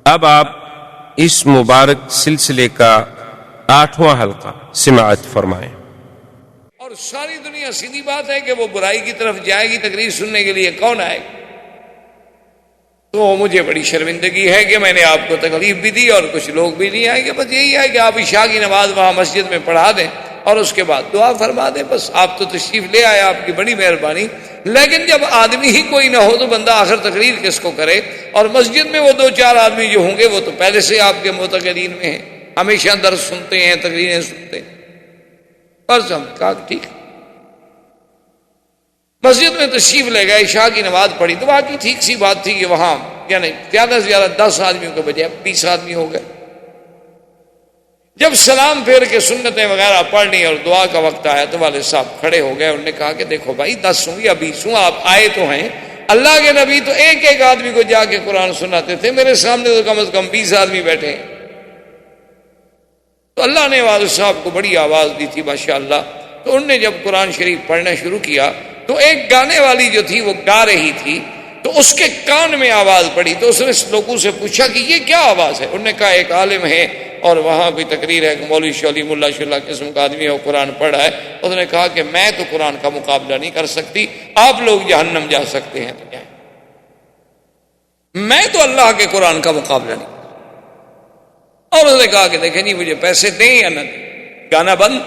اب آپ اس مبارک سلسلے کا 8واں حلقہ سماعت فرمائیں۔ اور ساری دنیا سیدھی بات ہے کہ وہ برائی کی طرف جائے گی، تقریر سننے کے لیے کون آئے گا؟ تو مجھے بڑی شرمندگی ہے کہ میں نے آپ کو تکلیف بھی دی اور کچھ لوگ بھی نہیں آئے گے۔ بس یہی ہے کہ آپ عشاء کی نماز وہاں مسجد میں پڑھا دیں اور اس کے بعد دعا فرما دیں، بس آپ تو تشریف لے آئے، آپ کی بڑی مہربانی۔ لیکن جب آدمی ہی کوئی نہ ہو تو بندہ آخر تقریر کس کو کرے؟ اور مسجد میں وہ 2-4 آدمی جو ہوں گے وہ تو پہلے سے آپ کے معتقدین میں ہیں، ہمیشہ درس سنتے ہیں، تقریریں سنتے ہیں۔ بس ہم کہا ٹھیک، مسجد میں تشریف لے گئے، عشاء کی نماز پڑھی تو واقعی ٹھیک سی بات تھی کہ وہاں یعنی زیادہ سے زیادہ 10 آدمیوں کے بجائے 20 آدمی ہو گئے۔ جب سلام پھیر کے سنتیں وغیرہ پڑھنی اور دعا کا وقت آیا تو والد صاحب کھڑے ہو گئے، انہوں نے کہا کہ دیکھو بھائی 10 ہوں یا 20 ہوں، آپ آئے تو ہیں، اللہ کے نبی تو ایک آدمی کو جا کے قرآن سناتے تھے، میرے سامنے تو کم از کم 20 آدمی بیٹھے ہیں۔ تو اللہ نے والد صاحب کو بڑی آواز دی تھی ماشاءاللہ، تو انہوں نے جب قرآن شریف پڑھنا شروع کیا تو ایک گانے والی جو تھی وہ گا رہی تھی، تو اس کے کان میں آواز پڑی، تو اس نے لوگوں سے پوچھا کہ یہ کیا آواز ہے؟ انہوں نے کہا ایک عالم ہے اور وہاں کوئی تقریر ہے کہ مولوی شولی ملا شلہ قسم کا آدمی ہے، وہ قرآن پڑھ رہا ہے۔ اس نے کہا کہ میں تو قرآن کا مقابلہ نہیں کر سکتی، آپ لوگ جہنم جا سکتے ہیں تو جائیں، میں تو اللہ کے قرآن کا مقابلہ نہیں۔ اور اس نے کہا کہ دیکھیں جی مجھے پیسے دیں یا نہ دیں، گانا بند،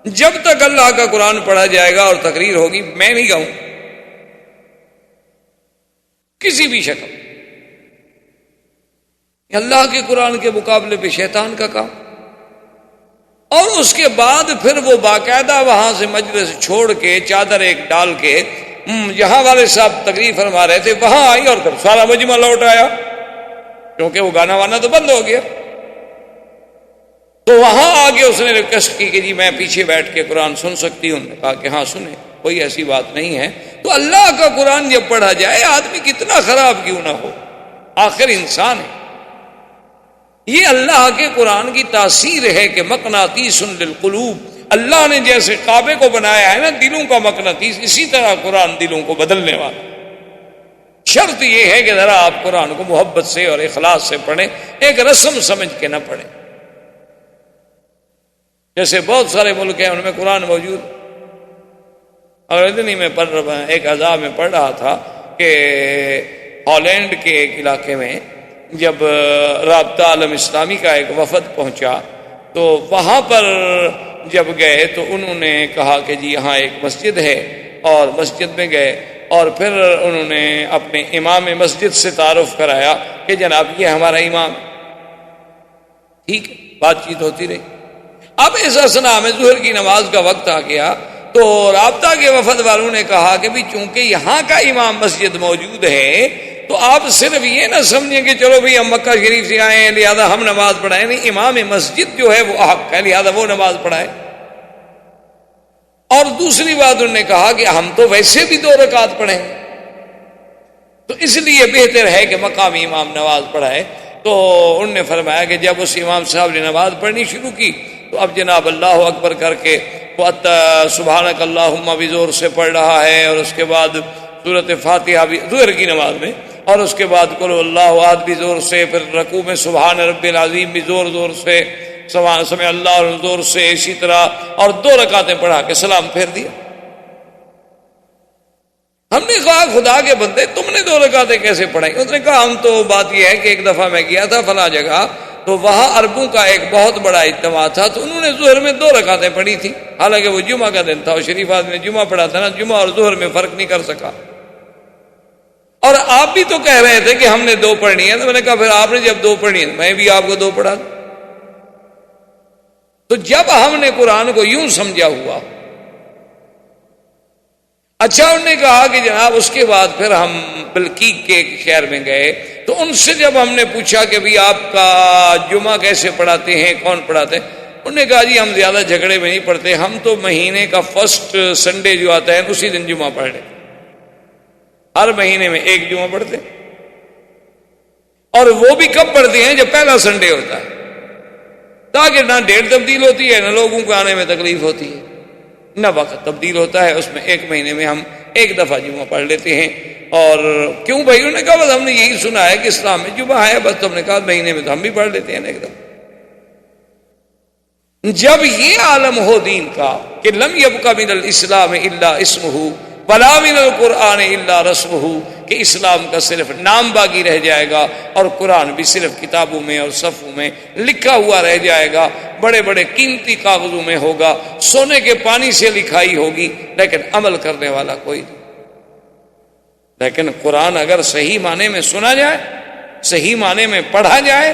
جب تک اللہ کا قرآن پڑھا جائے گا اور تقریر ہوگی میں نہیں گاؤں کسی بھی شکل۔ اللہ کے قرآن کے مقابلے پہ شیطان کا کام۔ اور اس کے بعد پھر وہ باقاعدہ وہاں سے مجلس چھوڑ کے چادر ایک ڈال کے جہاں والے صاحب تقریر فرما رہے تھے وہاں آئی اور پھر سارا مجمع لوٹ آیا، کیونکہ وہ گانا وانا تو بند ہو گیا۔ تو وہاں آگے اس نے ریکویسٹ کی کہ جی میں پیچھے بیٹھ کے قرآن سن سکتی ہوں؟ نے کہا کہ ہاں سنیں، کوئی ایسی بات نہیں ہے۔ تو اللہ کا قرآن جب پڑھا جائے آدمی کتنا خراب کیوں نہ ہو، آخر انسان ہے۔ یہ اللہ کے قرآن کی تاثیر ہے کہ مقناطیس للقلوب، اللہ نے جیسے کعبے کو بنایا ہے نا دلوں کا مقناطیس، اسی طرح قرآن دلوں کو بدلنے والا۔ شرط یہ ہے کہ ذرا آپ قرآن کو محبت سے اور اخلاص سے پڑھیں، ایک رسم سمجھ کے نہ پڑھیں۔ جیسے بہت سارے ملک ہیں ان میں قرآن موجود، اور اتنی میں پڑھ رہا ایک عذاب میں پڑھ رہا تھا کہ ہالینڈ کے ایک علاقے میں جب رابطہ عالم اسلامی کا ایک وفد پہنچا تو وہاں پر جب گئے تو انہوں نے کہا کہ جی یہاں ایک مسجد ہے، اور مسجد میں گئے اور پھر انہوں نے اپنے امام مسجد سے تعارف کرایا کہ جناب یہ ہمارا امام، ٹھیک ہے، بات چیت ہوتی رہی۔ اب اس اثنا میں ظہر کی نماز کا وقت آ گیا تو رابطہ کے وفد والوں نے کہا کہ بھی چونکہ یہاں کا امام مسجد موجود ہے تو آپ صرف یہ نہ سمجھیں کہ چلو بھئی ہم مکہ شریف سے آئے ہیں لہذا ہم نماز پڑھائیں، نہیں، امام مسجد جو ہے وہ حق ہے لہذا وہ نماز پڑھائے۔ اور دوسری بات انہوں نے کہا کہ ہم تو ویسے بھی 2 رکعت پڑھیں، تو اس لیے بہتر ہے کہ مقامی امام نماز پڑھائے۔ تو انہوں نے فرمایا کہ جب اس امام صاحب نے نماز پڑھنی شروع کی تو اب جناب اللہ اکبر کر کے وہ سبحانک اللہم بھی زور سے پڑھ رہا ہے، اور اس کے بعد سورۃ فاتحہ بھی ظہر کی نماز میں، اور اس کے بعد قل اللہ احد بھی زور سے، پھر رکوع میں سبحان رب العظیم بھی زور زور سے، سمع اللہ زور سے، اسی طرح، اور 2 رکعتیں پڑھا کے سلام پھیر دیا۔ ہم نے کہا خدا کے بندے تم نے 2 رکعتیں کیسے پڑھائی؟ اس نے کہا ہم تو بات یہ ہے کہ ایک دفعہ میں گیا تھا فلاں جگہ تو وہاں عربوں کا ایک بہت بڑا اجتماع تھا، تو انہوں نے ظہر میں 2 رکعتیں پڑھی تھی، حالانکہ وہ جمعہ کا دن تھا، اور شریف آدمی نے جمعہ پڑھا تھا نا، جمعہ اور ظہر میں فرق نہیں کر سکا۔ اور آپ بھی تو کہہ رہے تھے کہ ہم نے 2 پڑھنی ہے، تو میں نے کہا پھر آپ نے جب 2 پڑھنی ہے میں بھی آپ کو 2 پڑھا دوں۔ تو جب ہم نے قرآن کو یوں سمجھا ہوا، اچھا انہوں نے کہا کہ جناب اس کے بعد پھر ہم بلقیق کے ایک شہر میں گئے تو ان سے جب ہم نے پوچھا کہ بھی آپ کا جمعہ کیسے پڑھاتے ہیں، کون پڑھاتے ہیں، انہوں نے کہا جی ہم زیادہ جھگڑے میں نہیں پڑھتے، ہم تو مہینے کا فرسٹ سنڈے جو آتا ہے اسی دن جمعہ پڑھ رہے، ہر مہینے میں 1 جمعہ پڑھتے، اور وہ بھی کب پڑھتے ہیں جب پہلا سنڈے ہوتا ہے، تاکہ نہ ڈیٹ تبدیل ہوتی ہے نہ لوگوں کو آنے میں تکلیف ہوتی ہے، نہ وقت تبدیل ہوتا ہے، اس میں 1 مہینے میں ہم ایک دفعہ جمعہ پڑھ لیتے ہیں. اور کیوں بھائی؟ انہوں نے کہا بس ہم نے یہی سنا ہے کہ اسلام میں جمعہ ہے، بس. تم نے کہا مہینے میں تو ہم بھی پڑھ لیتے ہیں ایک دفعہ. جب یہ عالم ہو دین کا کہ لم یبق من الاسلام الا اسمہ ولا من القرآن الا رسمہ، کہ اسلام کا صرف نام باقی رہ جائے گا اور قرآن بھی صرف کتابوں میں اور صفوں میں لکھا ہوا رہ جائے گا، بڑے بڑے قیمتی کاغذوں میں ہوگا، سونے کے پانی سے لکھائی ہوگی، لیکن عمل کرنے والا کوئی نہیں. لیکن قرآن اگر صحیح معنی میں سنا جائے، صحیح معنی میں پڑھا جائے،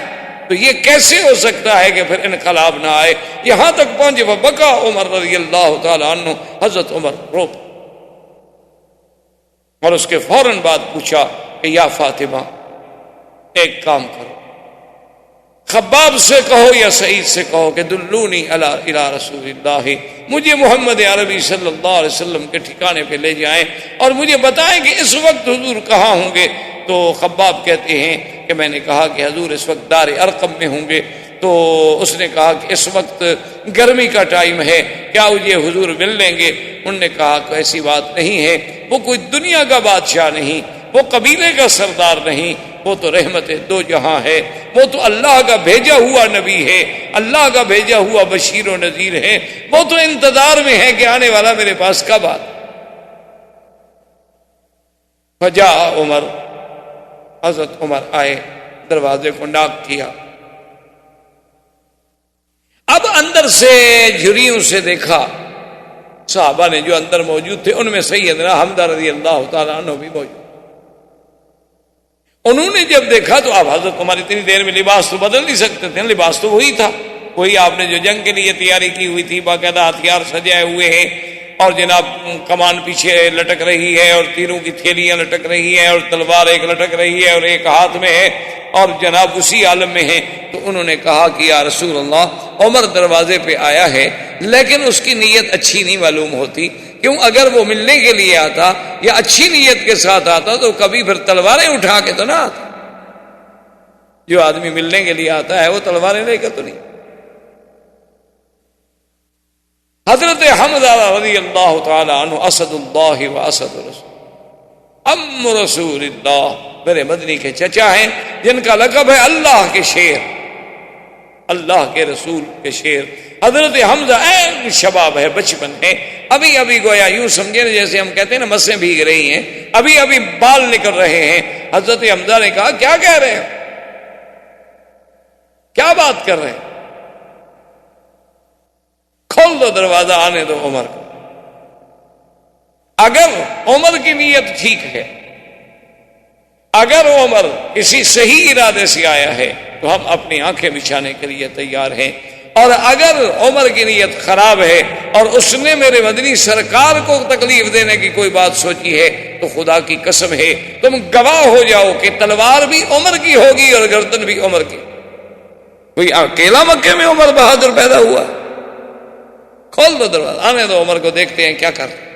تو یہ کیسے ہو سکتا ہے کہ پھر انقلاب نہ آئے؟ یہاں تک پہنچے وبکا عمر رضی اللہ تعالی عنہ، حضرت عمر رو، اور اس کے فوراً بعد پوچھا کہ یا فاطمہ ایک کام کرو، خباب سے کہو یا سعید سے کہو کہ دلونی الی رسول اللہ، مجھے محمد عربی صلی اللہ علیہ وسلم کے ٹھکانے پہ لے جائیں اور مجھے بتائیں کہ اس وقت حضور کہاں ہوں گے. تو خباب کہتے ہیں کہ میں نے کہا کہ حضور اس وقت دار ارقم میں ہوں گے. تو اس نے کہا کہ اس وقت گرمی کا ٹائم ہے، کیا یہ حضور مل لیں گے؟ انہوں نے کہا کہ ایسی بات نہیں ہے، وہ کوئی دنیا کا بادشاہ نہیں، وہ قبیلے کا سردار نہیں، وہ تو رحمت دو جہاں ہے، وہ تو اللہ کا بھیجا ہوا نبی ہے، اللہ کا بھیجا ہوا بشیر و نذیر ہے، وہ تو انتظار میں ہے کہ آنے والا میرے پاس کب آتا. فجاء عمر، حضرت عمر آئے، دروازے کو ناک کیا. اب اندر سے جھریوں سے دیکھا، صحابہ نے جو اندر موجود تھے ان میں سیدنا حمزہ رضی اللہ تعالیٰ عنہ بھی موجود. انہوں نے جب دیکھا تو اب حضرت عمر اتنی دیر میں لباس تو بدل نہیں سکتے تھے، لباس تو وہی تھا، وہی آپ نے جو جنگ کے لیے تیاری کی ہوئی تھی، باقاعدہ ہتھیار سجائے ہوئے ہیں، اور جناب کمان پیچھے لٹک رہی ہے اور تیروں کی تھیلیاں لٹک رہی ہیں اور تلوار ایک لٹک رہی ہے اور ایک ہاتھ میں ہے، اور جناب اسی عالم میں ہے. تو انہوں نے کہا کہ یا رسول اللہ، عمر دروازے پہ آیا ہے لیکن اس کی نیت اچھی نہیں معلوم ہوتی. کیوں؟ اگر وہ ملنے کے لیے آتا یا اچھی نیت کے ساتھ آتا تو کبھی پھر تلواریں اٹھا کے تو نہ آتا. جو آدمی ملنے کے لیے آتا ہے وہ تلواریں لے کر تو نہیں. حضرت حمزہ رضی اللہ تعالی عنہ اسد اللہ و اسد رسول، ام رسول اللہ، میرے مدنی کے چچا ہیں جن کا لقب ہے اللہ کے شیر، اللہ کے رسول کے شیر. حضرت حمزہ این شباب ہے، بچپن ہے، ابھی ابھی گویا یوں سمجھے جیسے ہم کہتے ہیں نا مسیں بھیگ رہی ہیں، ابھی ابھی بال نکل رہے ہیں. حضرت حمزہ نے کہا کیا کہہ رہے ہیں، کیا بات کر رہے ہیں؟ کھول دو دروازہ، آنے دو عمر کو. اگر عمر کی نیت ٹھیک ہے، اگر عمر کسی صحیح ارادے سے آیا ہے تو ہم اپنی آنکھیں بچھانے کے لیے تیار ہیں، اور اگر عمر کی نیت خراب ہے اور اس نے میرے مدنی سرکار کو تکلیف دینے کی کوئی بات سوچی ہے تو خدا کی قسم ہے تم گواہ ہو جاؤ کہ تلوار بھی عمر کی ہوگی اور گردن بھی عمر کی. کوئی اکیلا مکے میں عمر بہادر پیدا ہوا؟ کھول دو دروازہ، آنے دو عمر کو، دیکھتے ہیں کیا کرتے.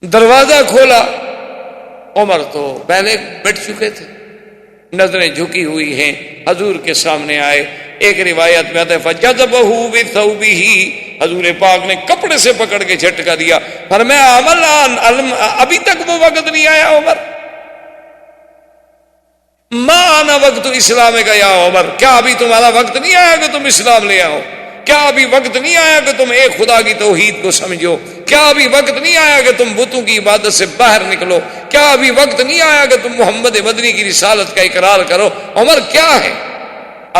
دروازہ کھولا، عمر تو پہلے بیٹھ چکے تھے، نظریں جھکی ہوئی ہیں، حضور کے سامنے آئے. ایک روایت میں آتا ہے فجذبہ بثوبہ، حضور پاک نے کپڑے سے پکڑ کے جھٹکا دیا. فرمایا عمل، ابھی تک وہ وقت نہیں آیا عمر، ما آنا وقت اسلام کا یا عمر، کیا ابھی تمہارا وقت نہیں آیا کہ تم اسلام لے آؤ؟ کیا ابھی وقت نہیں آیا کہ تم ایک خدا کی توحید کو سمجھو؟ کیا ابھی وقت نہیں آیا کہ تم بتوں کی عبادت سے باہر نکلو؟ کیا ابھی وقت نہیں آیا کہ تم محمد مدنی کی رسالت کا اقرار کرو؟ عمر کیا ہے؟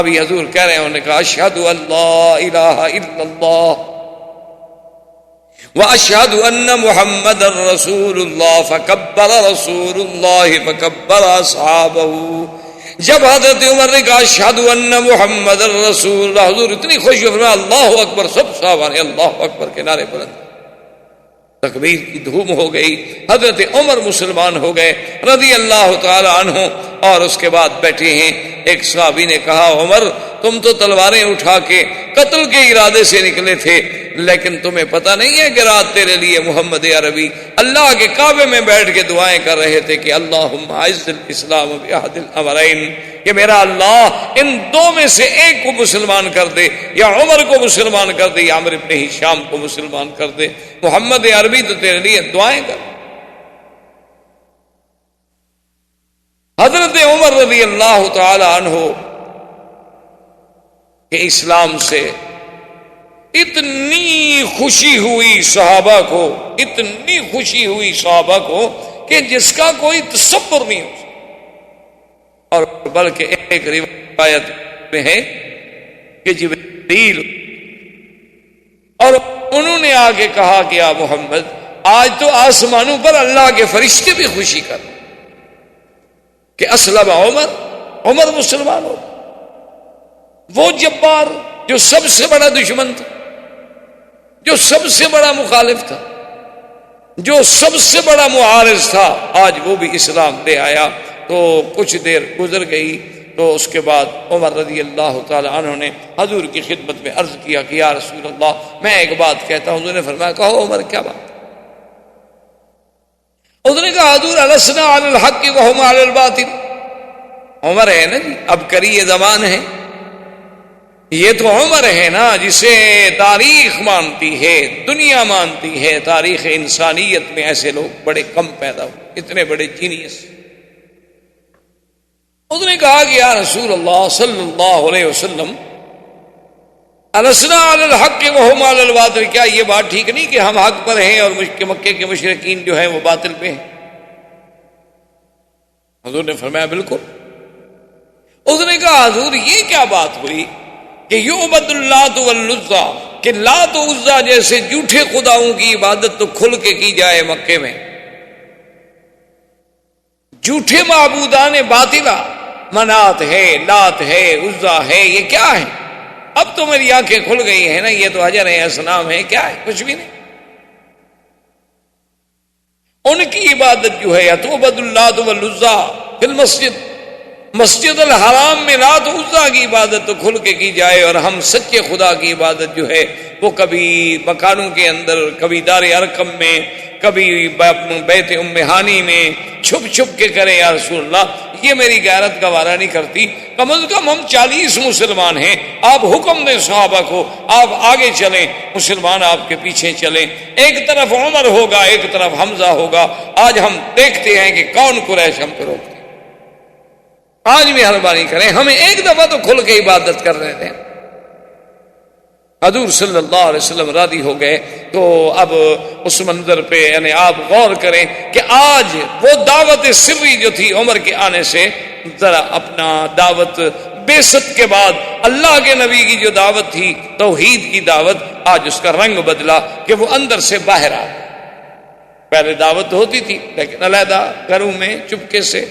ابھی حضور کہہ رہے ہیں، انہوں نے کہا اشہد ان لا الہ الا اللہ واشہد ان محمد رسول اللہ. فکبر رسول اللہ فکبر اصحابہ. جب حضرت عمر نے کہا اشہد ان محمد رسول اللہ، حضور اتنی خوشی فرمایا اللہ اکبر، سب صحابہ نے اللہ اکبر کے نعرے بلند، تکبیر کی دھوم ہو گئی. حضرت عمر مسلمان ہو گئے رضی اللہ تعالی عنہ. اور اس کے بعد بیٹھے ہیں. ایک صحابی نے کہا عمر تم تو تلواریں اٹھا کے قتل کے ارادے سے نکلے تھے، لیکن تمہیں پتہ نہیں ہے کہ رات تیرے لیے محمد عربی اللہ کے کعبے میں بیٹھ کے دعائیں کر رہے تھے کہ اللہم اعز الاسلام باحد الامرین، کہ میرا اللہ ان دو میں سے ایک کو مسلمان کر دے، یا عمر کو مسلمان کر دے یا عمرو بن ہشام کو مسلمان کر دے. محمد عربی تو تیرے لیے دعائیں کر. حضرت عمر رضی اللہ تعالی عنہ کہ اسلام سے اتنی خوشی ہوئی صحابہ کو، اتنی خوشی ہوئی صحابہ کو کہ جس کا کوئی تصور نہیں ہو سکتا. اور بلکہ ایک روایت میں ہے کہ جبریل اور انہوں نے آگے کہا کہ یا محمد آج تو آسمانوں پر اللہ کے فرشتے بھی خوشی کر کہ اسلم عمر مسلمان ہو. وہ جبار جو سب سے بڑا دشمن تھا، جو سب سے بڑا مخالف تھا، جو سب سے بڑا معارض تھا، آج وہ بھی اسلام لے آیا. تو کچھ دیر گزر گئی تو اس کے بعد عمر رضی اللہ تعالی عنہ نے حضور کی خدمت میں عرض کیا کہ یا رسول اللہ میں ایک بات کہتا ہوں. حضور نے فرمایا کہو عمر کیا بات؟ اس نے کہا حضور السنا علی الحق وهم علی الباطل. عمر ہے نا جی، اب کری یہ زمان ہے، یہ تو عمر ہے نا جسے تاریخ مانتی ہے، دنیا مانتی ہے. تاریخ انسانیت میں ایسے لوگ بڑے کم پیدا ہوئے، اتنے بڑے جینیس. اس نے کہا کہ یا رسول اللہ صلی اللہ علیہ وسلم السنا علی الحق وهم علی الباطل، کیا یہ بات ٹھیک نہیں کہ ہم حق پر ہیں اور مکے کے مشرکین جو ہیں وہ باطل پہ ہیں؟ حضور نے فرمایا بالکل. اس نے کہا حضور یہ کیا بات ہوئی کہ یعبد اللات والعزیٰ، کہ لات و عزیٰ جیسے جھوٹے خداؤں کی عبادت تو کھل کے کی جائے مکے میں، جھوٹے معبودان باطلہ منات ہے، لات ہے، عزیٰ ہے، یہ کیا ہے؟ اب تو میری آنکھیں کھل گئی ہیں نا، یہ تو حجر ہے، اصنام ہے، کیا ہے؟ کچھ بھی نہیں. ان کی عبادت جو ہے یا تعبد اللات والعزیٰ فی المسجد، مسجد الحرام میں لات و عزیٰ کی عبادت تو کھل کے کی جائے، اور ہم سچے خدا کی عبادت جو ہے وہ کبھی مکانوں کے اندر، کبھی دار ارقم میں، کبھی بیت ام ہانی میں چھپ چھپ کے کریں. یا رسول اللہ یہ میری غیرت گوارا نہیں کرتی. کم از کم ہم 40 مسلمان ہیں، آپ حکم دیں صحابہ کو، آپ آگے چلیں، مسلمان آپ کے پیچھے چلیں. ایک طرف عمر ہوگا، ایک طرف حمزہ ہوگا. آج ہم دیکھتے ہیں کہ کون قریش ہم کو روکتے. آج بھی مہربانی کریں، ہمیں ایک دفعہ تو کھل کے عبادت کر رہے تھے. حضور صلی اللہ علیہ وسلم راضی ہو گئے. تو اب اس منظر پہ یعنی آپ غور کریں کہ آج وہ دعوت سری جو تھی عمر کے آنے سے، ذرا اپنا دعوت بعثت کے بعد اللہ کے نبی کی جو دعوت تھی توحید کی دعوت، آج اس کا رنگ بدلا کہ وہ اندر سے باہر آ. پہلے دعوت ہوتی تھی لیکن علیحدہ گھروں میں چپکے سے.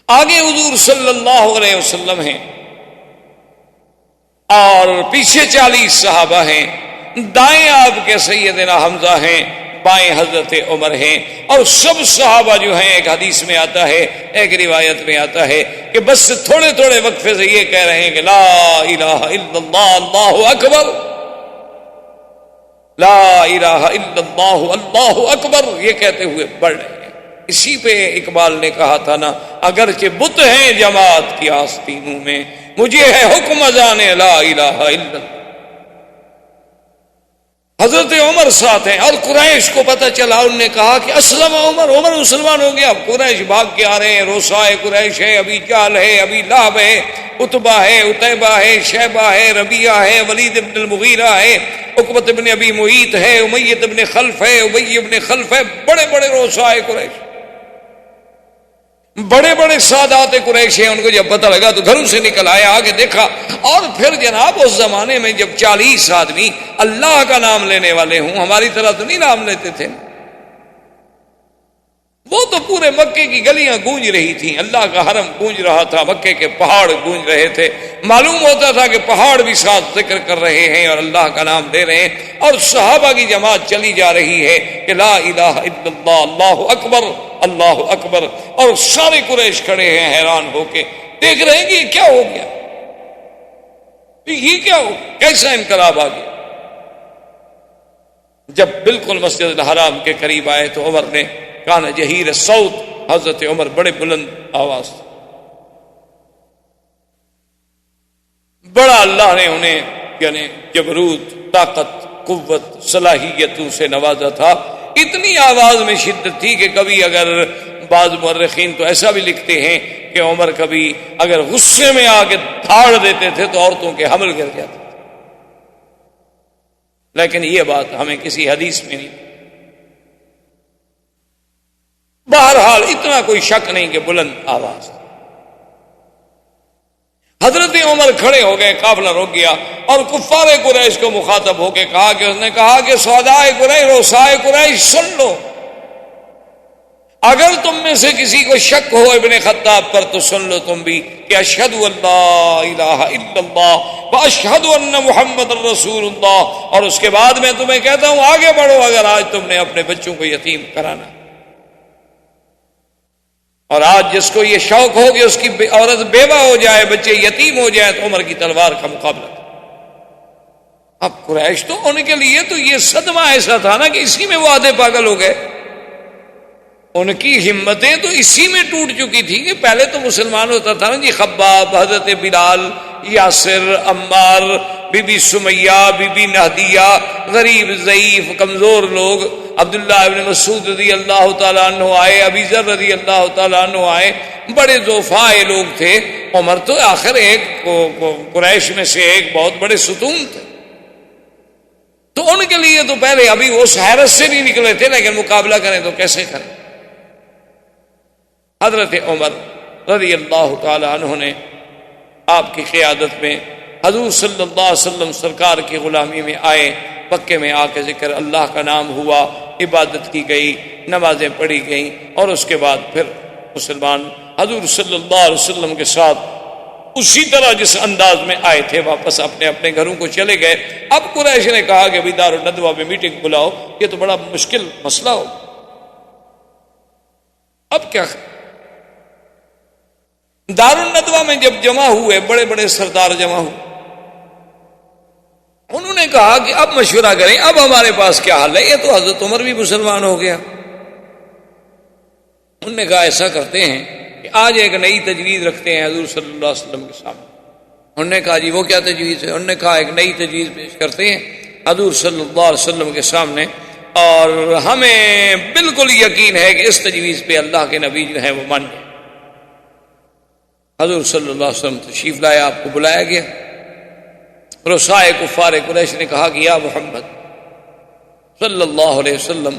آگے حضور صلی اللہ علیہ وسلم ہیں اور پیچھے 40 صحابہ ہیں. دائیں آپ کے سیدنا حمزہ ہیں، بائیں حضرت عمر ہیں. اور سب صحابہ جو ہیں، ایک حدیث میں آتا ہے، ایک روایت میں آتا ہے کہ بس تھوڑے تھوڑے وقفے سے یہ کہہ رہے ہیں کہ لا الہ الا اللہ اللہ اکبر، لا الہ الا اللہ اللہ اکبر، یہ کہتے ہوئے بڑھ رہے ہیں. اسی پہ اقبال نے کہا تھا نا، اگرچہ بت ہیں جماعت کی آستینوں میں، مجھے ہے حکم اذان لا الہ الا اللہ. حضرت عمر ساتھ ہیں اور قریش کو پتہ چلا، انہوں نے کہا کہ اسلم عمر، عمر مسلمان ہو گیا. اب قریش بھاگ کے آ رہے ہیں، روسائے قریش ہے، ابی جہل ہے، ابی لہب ہے، عتبہ ہے، عتیبہ ہے، شیبہ ہے، ربیعہ ہے، ولید بن المغیرہ ہے، عقبۃ بن ابی معیط ہے، امیہ بن خلف ہے، ابی بن خلف ہے. بڑے بڑے روسائے قریش، بڑے بڑے سادات قریش ہیں. ان کو جب پتہ لگا تو گھروں سے نکل آیا، آگے دیکھا. اور پھر جناب اس زمانے میں جب 40 آدمی اللہ کا نام لینے والے ہوں، ہماری طرح تو نہیں نام لیتے تھے، وہ تو پورے مکے کی گلیاں گونج رہی تھیں، اللہ کا حرم گونج رہا تھا، مکے کے پہاڑ گونج رہے تھے، معلوم ہوتا تھا کہ پہاڑ بھی ساتھ ذکر کر رہے ہیں اور اللہ کا نام دے رہے ہیں، اور صحابہ کی جماعت چلی جا رہی ہے کہ لا الہ الا اللہ، اللہ اکبر اللہ اکبر، اور سارے قریش کھڑے ہیں حیران ہو کے دیکھ رہے ہیں کہ یہ کیا ہو گیا، یہ کیا ہو، کیسا انقلاب آ گیا۔ جب بالکل مسجد الحرام کے قریب آئے تو عمر نے کانا جہیر صوت، حضرت عمر بڑے بلند آواز، بڑا اللہ نے انہیں یعنی جبروت، طاقت، قوت، صلاحیتوں سے نوازا تھا، اتنی آواز میں شدت تھی کہ کبھی اگر بعض مورخین تو ایسا بھی لکھتے ہیں کہ عمر کبھی اگر غصے میں آ کے دھاڑ دیتے تھے تو عورتوں کے حمل گر جاتے تھے، لیکن یہ بات ہمیں کسی حدیث میں نہیں۔ بہرحال اتنا کوئی شک نہیں کہ بلند آواز۔ حضرت عمر کھڑے ہو گئے، قافلہ رک گیا، اور کفار قریش کو مخاطب ہو کے کہا کہ اس نے کہا کہ سودائے قریش، روسائے قریش، سن لو، اگر تم میں سے کسی کو شک ہو ابن خطاب پر تو سن لو تم بھی کہ اشہد ان لا الہ الا اللہ واشہد ان محمد رسول اللہ، اور اس کے بعد میں تمہیں کہتا ہوں آگے بڑھو اگر آج تم نے اپنے بچوں کو یتیم کرانا، اور آج جس کو یہ شوق ہو کہ اس کی عورت بیوہ ہو جائے، بچے یتیم ہو جائے، تو عمر کی تلوار کا مقابلہ۔ اب قریش تو ان کے لیے تو یہ صدمہ ایسا تھا نا کہ اسی میں وہ آدھے پاگل ہو گئے، ان کی ہمتیں تو اسی میں ٹوٹ چکی تھی کہ پہلے تو مسلمان ہوتا تھا نا جی، خباب، حضرت بلال، یاسر، عمار، بی بی سمیہ، بی بی نہدیہ، غریب ضعیف کمزور لوگ، عبداللہ ابن مسعود رضی اللہ تعالیٰ عنہ آئے، ابی ذر رضی اللہ تعالیٰ عنہ آئے، بڑے ضعفاء لوگ تھے۔ عمر تو آخر ایک قریش میں سے ایک بہت بڑے ستون تھے، تو ان کے لیے تو پہلے ابھی وہ حیرت سے نہیں نکلے تھے، لیکن مقابلہ کریں تو کیسے کریں۔ حضرت عمر رضی اللہ تعالی عنہ نے آپ کی قیادت میں حضور صلی اللہ علیہ وسلم سرکار کی غلامی میں آئے، مکے میں آ کے ذکر اللہ کا نام ہوا، عبادت کی گئی، نمازیں پڑھی گئیں، اور اس کے بعد پھر مسلمان حضور صلی اللہ علیہ وسلم کے ساتھ اسی طرح جس انداز میں آئے تھے واپس اپنے اپنے گھروں کو چلے گئے۔ اب قریش نے کہا کہ ابھی دار الندوہ میں میٹنگ بلاؤ، یہ تو بڑا مشکل مسئلہ ہو، اب کیا کریں؟ دار الندوہ میں جب جمع ہوئے، بڑے بڑے سردار جمع ہوئے، انہوں نے کہا کہ اب مشورہ کریں، اب ہمارے پاس کیا حل ہے، یہ تو حضرت عمر بھی مسلمان ہو گیا۔ انہوں نے کہا ایسا کرتے ہیں کہ آج ایک نئی تجویز رکھتے ہیں حضور صلی اللہ علیہ وسلم کے سامنے۔ انہوں نے کہا جی وہ کیا تجویز ہے؟ انہوں نے کہا ایک نئی تجویز پیش کرتے ہیں حضور صلی اللہ علیہ وسلم کے سامنے، اور ہمیں بالکل یقین ہے کہ اس تجویز پہ اللہ کے نبی جو ہیں وہ مان گئے۔ حضور صلی اللہ علیہ وسلم تشریف لائے، آپ کو بلایا گیا۔ رسائے کفار قریش نے کہا کہ یا محمد صلی اللہ علیہ وسلم،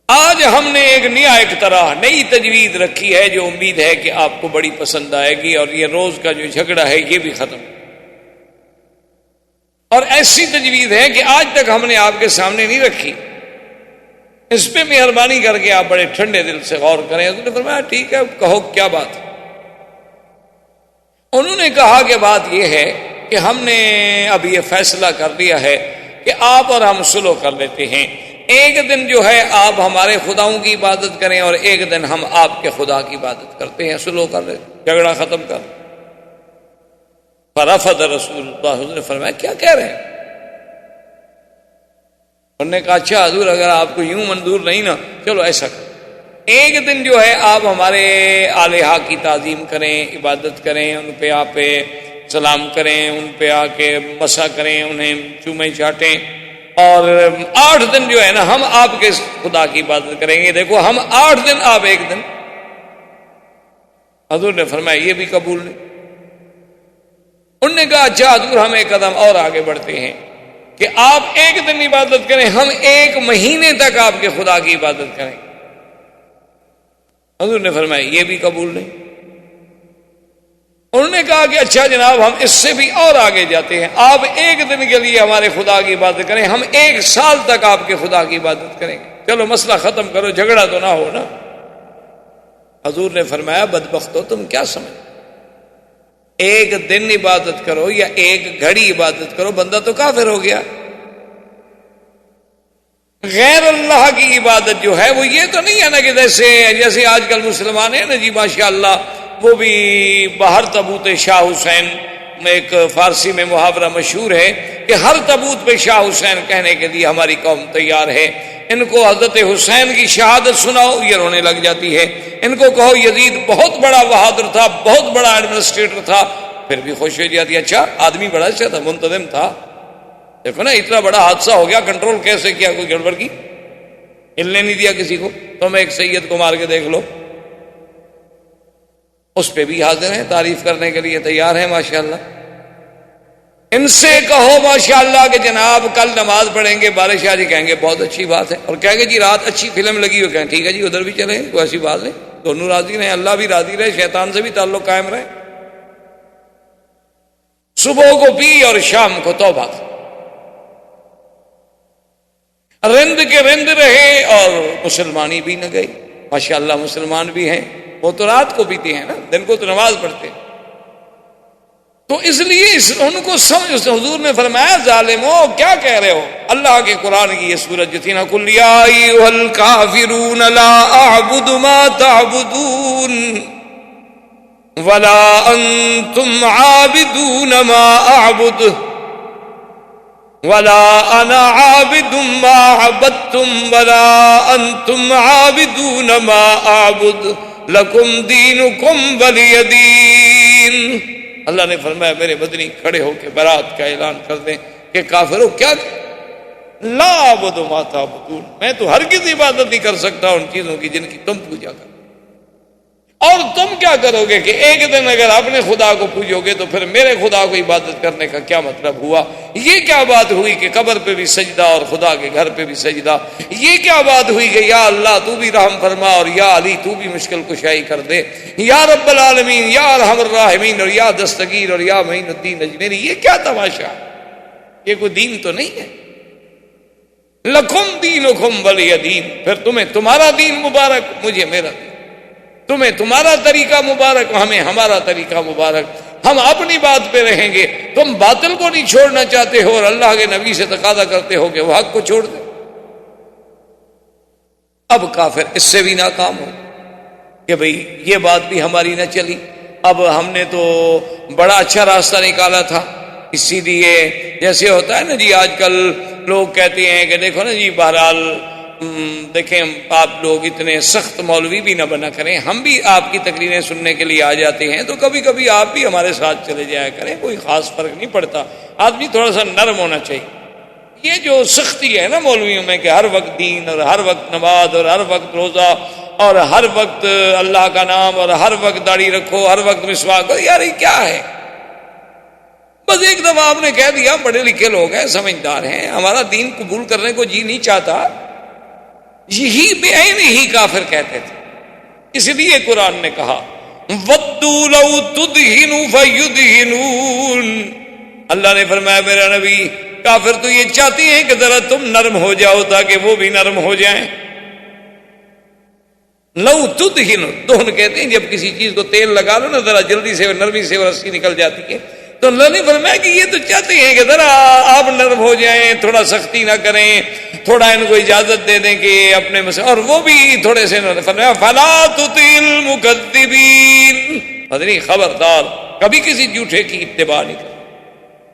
آج ہم نے ایک نیا اقتراح، نئی تجویز رکھی ہے جو امید ہے کہ آپ کو بڑی پسند آئے گی، اور یہ روز کا جو جھگڑا ہے یہ بھی ختم، اور ایسی تجویز ہے کہ آج تک ہم نے آپ کے سامنے نہیں رکھی، اس پہ مہربانی کر کے آپ بڑے ٹھنڈے دل سے غور کریں۔ انہوں نے فرمایا ٹھیک ہے، کہو کیا بات ہے۔ انہوں نے کہا کہ بات یہ ہے کہ ہم نے اب یہ فیصلہ کر لیا ہے کہ آپ اور ہم صلح کر لیتے ہیں، ایک دن جو ہے آپ ہمارے خداؤں کی عبادت کریں اور ایک دن ہم آپ کے خدا کی عبادت کرتے ہیں، صلح کر لیتے، جھگڑا ختم کر۔ فرفض رسول اللہ، حضور نے فرمایا کیا کہہ رہے ہیں؟ انہوں نے کہا اچھا حضور اگر آپ کو یوں منظور نہیں نا، چلو ایسا کریں، ایک دن جو ہے آپ ہمارے آلہہ کی تعظیم کریں، عبادت کریں، ان پہ آپ سلام کریں، ان پہ آ کے مسا کریں، انہیں چومیں چاٹیں، اور 8 دن جو ہے نا ہم آپ کے خدا کی عبادت کریں گے۔ دیکھو ہم 8 دن، آپ ایک دن۔ حضور نے فرمایا یہ بھی قبول نہیں۔ انہوں نے کہا اچھا حضور ہم ایک قدم اور آگے بڑھتے ہیں کہ آپ ایک دن عبادت کریں، ہم 1 مہینے تک آپ کے خدا کی عبادت کریں۔ حضور نے فرمایا یہ بھی قبول نہیں۔ انہوں نے کہا کہ اچھا جناب ہم اس سے بھی اور آگے جاتے ہیں، آپ 1 دن کے لیے ہمارے خدا کی عبادت کریں، ہم 1 سال تک آپ کے خدا کی عبادت کریں گے۔ چلو مسئلہ ختم کرو، جھگڑا تو نہ ہو نا۔ حضور نے فرمایا بدبختو تم کیا سمجھ، ایک دن عبادت کرو یا ایک گھڑی عبادت کرو بندہ تو کافر ہو گیا۔ غیر اللہ کی عبادت جو ہے وہ یہ تو نہیں ہے نا کہ جیسے آج کل مسلمان ہیں نا جی ماشاء اللہ، وہ بھی باہر تابوت شاہ حسین، ایک فارسی میں محاورہ مشہور ہے کہ ہر تابوت پہ شاہ حسین کہنے کے لیے ہماری قوم تیار ہے۔ ان کو حضرت حسین کی شہادت سناؤ یہ رونے لگ جاتی ہے، ان کو کہو یزید بہت بڑا بہادر تھا، بہت بڑا ایڈمنسٹریٹر تھا، پھر بھی خوش ہو جاتی ہے، اچھا آدمی بڑا اچھا تھا، منتظم تھا، دیکھو نا اتنا بڑا حادثہ ہو گیا، کنٹرول کیسے کیا، کوئی گڑبڑ کی، ہلنے نہیں دیا کسی کو، تم ایک سید کو مار کے دیکھ لو، اس پہ بھی حاضر ہیں، تعریف کرنے کے لیے تیار ہیں ماشاءاللہ۔ ان سے کہو ماشاءاللہ کہ جناب کل نماز پڑھیں گے، بارش آ جی، کہیں گے بہت اچھی بات ہے، اور کہیں گے جی رات اچھی فلم لگی ہو، کہیں ٹھیک ہے جی ادھر بھی چلیں، کوئی ایسی بات نہیں، دونوں راضی رہیں، اللہ بھی راضی رہے، شیطان سے بھی تعلق قائم رہے، صبح کو پی اور شام کو توبہ، رند کے رند رہے اور مسلمانی بھی نہ گئی، ماشاءاللہ مسلمان بھی ہیں، وہ تو رات کو پیتے ہیں نا، دن کو تو نماز پڑھتے ہیں، تو اس لیے ان کو سمجھ، حضور نے فرمایا ظالمو کیا کہہ رہے ہو، اللہ کے قرآن کی یہ سورت جو تھی نا، قل یا ایھا الکافرون لا اعبد ما تعبدون ولا انتم عابدون ما اعبد ولا انا عابد ما عبدتم ولا انتم عابدون ما اعبد لکم دینکم ولی دین۔ اللہ نے فرمایا میرے مدنی کھڑے ہو کے برات کا اعلان کر دیں کہ کافروں کیا لا اعبد ما تعبدون، میں تو ہرگز عبادت نہیں کر سکتا ان چیزوں کی جن کی تم پوجا کرو، اور تم کیا کرو گے کہ ایک دن اگر اپنے خدا کو پوجو گے تو پھر میرے خدا کو عبادت کرنے کا کیا مطلب ہوا؟ یہ کیا بات ہوئی کہ قبر پہ بھی سجدہ اور خدا کے گھر پہ بھی سجدہ؟ یہ کیا بات ہوئی کہ یا اللہ تو بھی رحم فرما اور یا علی تو بھی مشکل کشائی کر دے، یا رب العالمین، یا ارحم الراحمین، اور یا دستگیر، اور یا معین الدین اجمیری؟ یہ کیا تماشا ہے؟ یہ کوئی دین تو نہیں ہے۔ لکم دینکم ولی دین، پھر تمہیں تمہارا دین مبارک، مجھے میرا دین، تمہیں تمہارا طریقہ مبارک، ہمیں ہمارا طریقہ مبارک، ہم اپنی بات پہ رہیں گے، تم باطل کو نہیں چھوڑنا چاہتے ہو اور اللہ کے نبی سے تقاضا کرتے ہو کہ وہ حق کو چھوڑ دے۔ اب کافر اس سے بھی ناکام ہو کہ بھئی یہ بات بھی ہماری نہ چلی، اب ہم نے تو بڑا اچھا راستہ نکالا تھا، اسی لیے جیسے ہوتا ہے نا جی آج کل لوگ کہتے ہیں کہ دیکھو نا جی بہرحال دیکھیں آپ لوگ اتنے سخت مولوی بھی نہ بنا کریں، ہم بھی آپ کی تقریریں سننے کے لیے آ جاتے ہیں تو کبھی کبھی آپ بھی ہمارے ساتھ چلے جایا کریں، کوئی خاص فرق نہیں پڑتا، آدمی تھوڑا سا نرم ہونا چاہیے۔ یہ جو سختی ہے نا مولویوں میں کہ ہر وقت دین اور ہر وقت نماز اور ہر وقت روزہ اور ہر وقت اللہ کا نام اور ہر وقت داڑھی رکھو، ہر وقت مسواک کرو، یار یہ کیا ہے؟ بس ایک دفعہ آپ نے کہہ دیا، پڑھے لکھے لوگ ہیں، سمجھدار ہیں، ہمارا دین قبول کرنے کو جی نہیں چاہتا، یہی بے عین ہی کافر کہتے تھے۔ اس لیے قرآن نے کہا وَدُّوا لَوْ تُدْهِنُوا فَيُدْهِنُونَ، اللہ نے فرمایا میرا نبی کافر تو یہ چاہتے ہیں کہ ذرا تم نرم ہو جاؤ تاکہ وہ بھی نرم ہو جائیں۔ لو تدہن، دہن کہتے ہیں جب کسی چیز کو تیل لگا لو نا ذرا جلدی سے نرمی سے وہ رسی نکل جاتی ہے، تو اللہ نے فرمایا کہ یہ تو چاہتے ہیں کہ ذرا آپ نرم ہو جائیں، تھوڑا سختی نہ کریں، تھوڑا ان کو اجازت دے دیں کہ اپنے مسئلے، اور وہ بھی تھوڑے سے فرمایا فلا تطع المکذبین، حضرت خبردار کبھی کسی جھوٹے کی اتباع نہیں کریں۔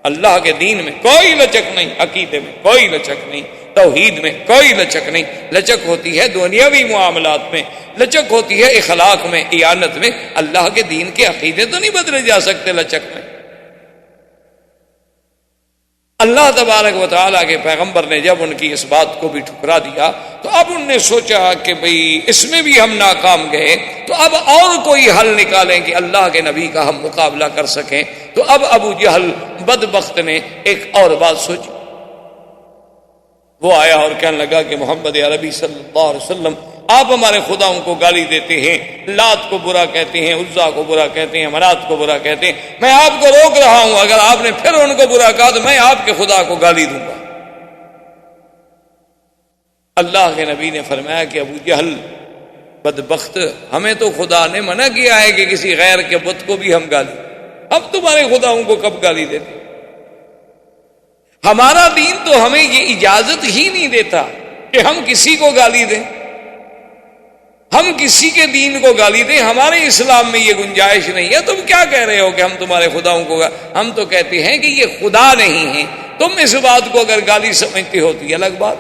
اللہ کے دین میں کوئی لچک نہیں، عقیدے میں کوئی لچک نہیں، توحید میں کوئی لچک نہیں، لچک ہوتی ہے دنیاوی معاملات میں، لچک ہوتی ہے اخلاق میں، ایانت میں، اللہ کے دین کے عقیدے تو نہیں بدلے جا سکتے لچک میں۔ اللہ تبارک و تعالیٰ کے پیغمبر نے جب ان کی اس بات کو بھی ٹھکرا دیا تو اب انہوں نے سوچا کہ بھئی اس میں بھی ہم ناکام گئے تو اب اور کوئی حل نکالیں کہ اللہ کے نبی کا ہم مقابلہ کر سکیں۔ تو اب ابو جہل بدبخت نے ایک اور بات سوچی، وہ آیا اور کہنے لگا کہ محمد عربی صلی اللہ علیہ وسلم آپ ہمارے خداؤں کو گالی دیتے ہیں، لات کو برا کہتے ہیں، عزا کو برا کہتے ہیں، منات کو برا کہتے ہیں، میں آپ کو روک رہا ہوں، اگر آپ نے پھر ان کو برا کہا تو میں آپ کے خدا کو گالی دوں گا۔ اللہ کے نبی نے فرمایا کہ ابو جہل بدبخت، ہمیں تو خدا نے منع کیا ہے کہ کسی غیر کے بت کو بھی ہم گالی، اب تمہارے خداؤں کو کب گالی دیتے؟ ہمارا دین تو ہمیں یہ اجازت ہی نہیں دیتا کہ ہم کسی کو گالی دیں، ہم کسی کے دین کو گالی دیں، ہمارے اسلام میں یہ گنجائش نہیں ہے۔ تم کیا کہہ رہے ہو کہ ہم تمہارے خداؤں کو ہم تو کہتے ہیں کہ یہ خدا نہیں ہے، تم اس بات کو اگر گالی سمجھتے ہو تو یہ الگ بات،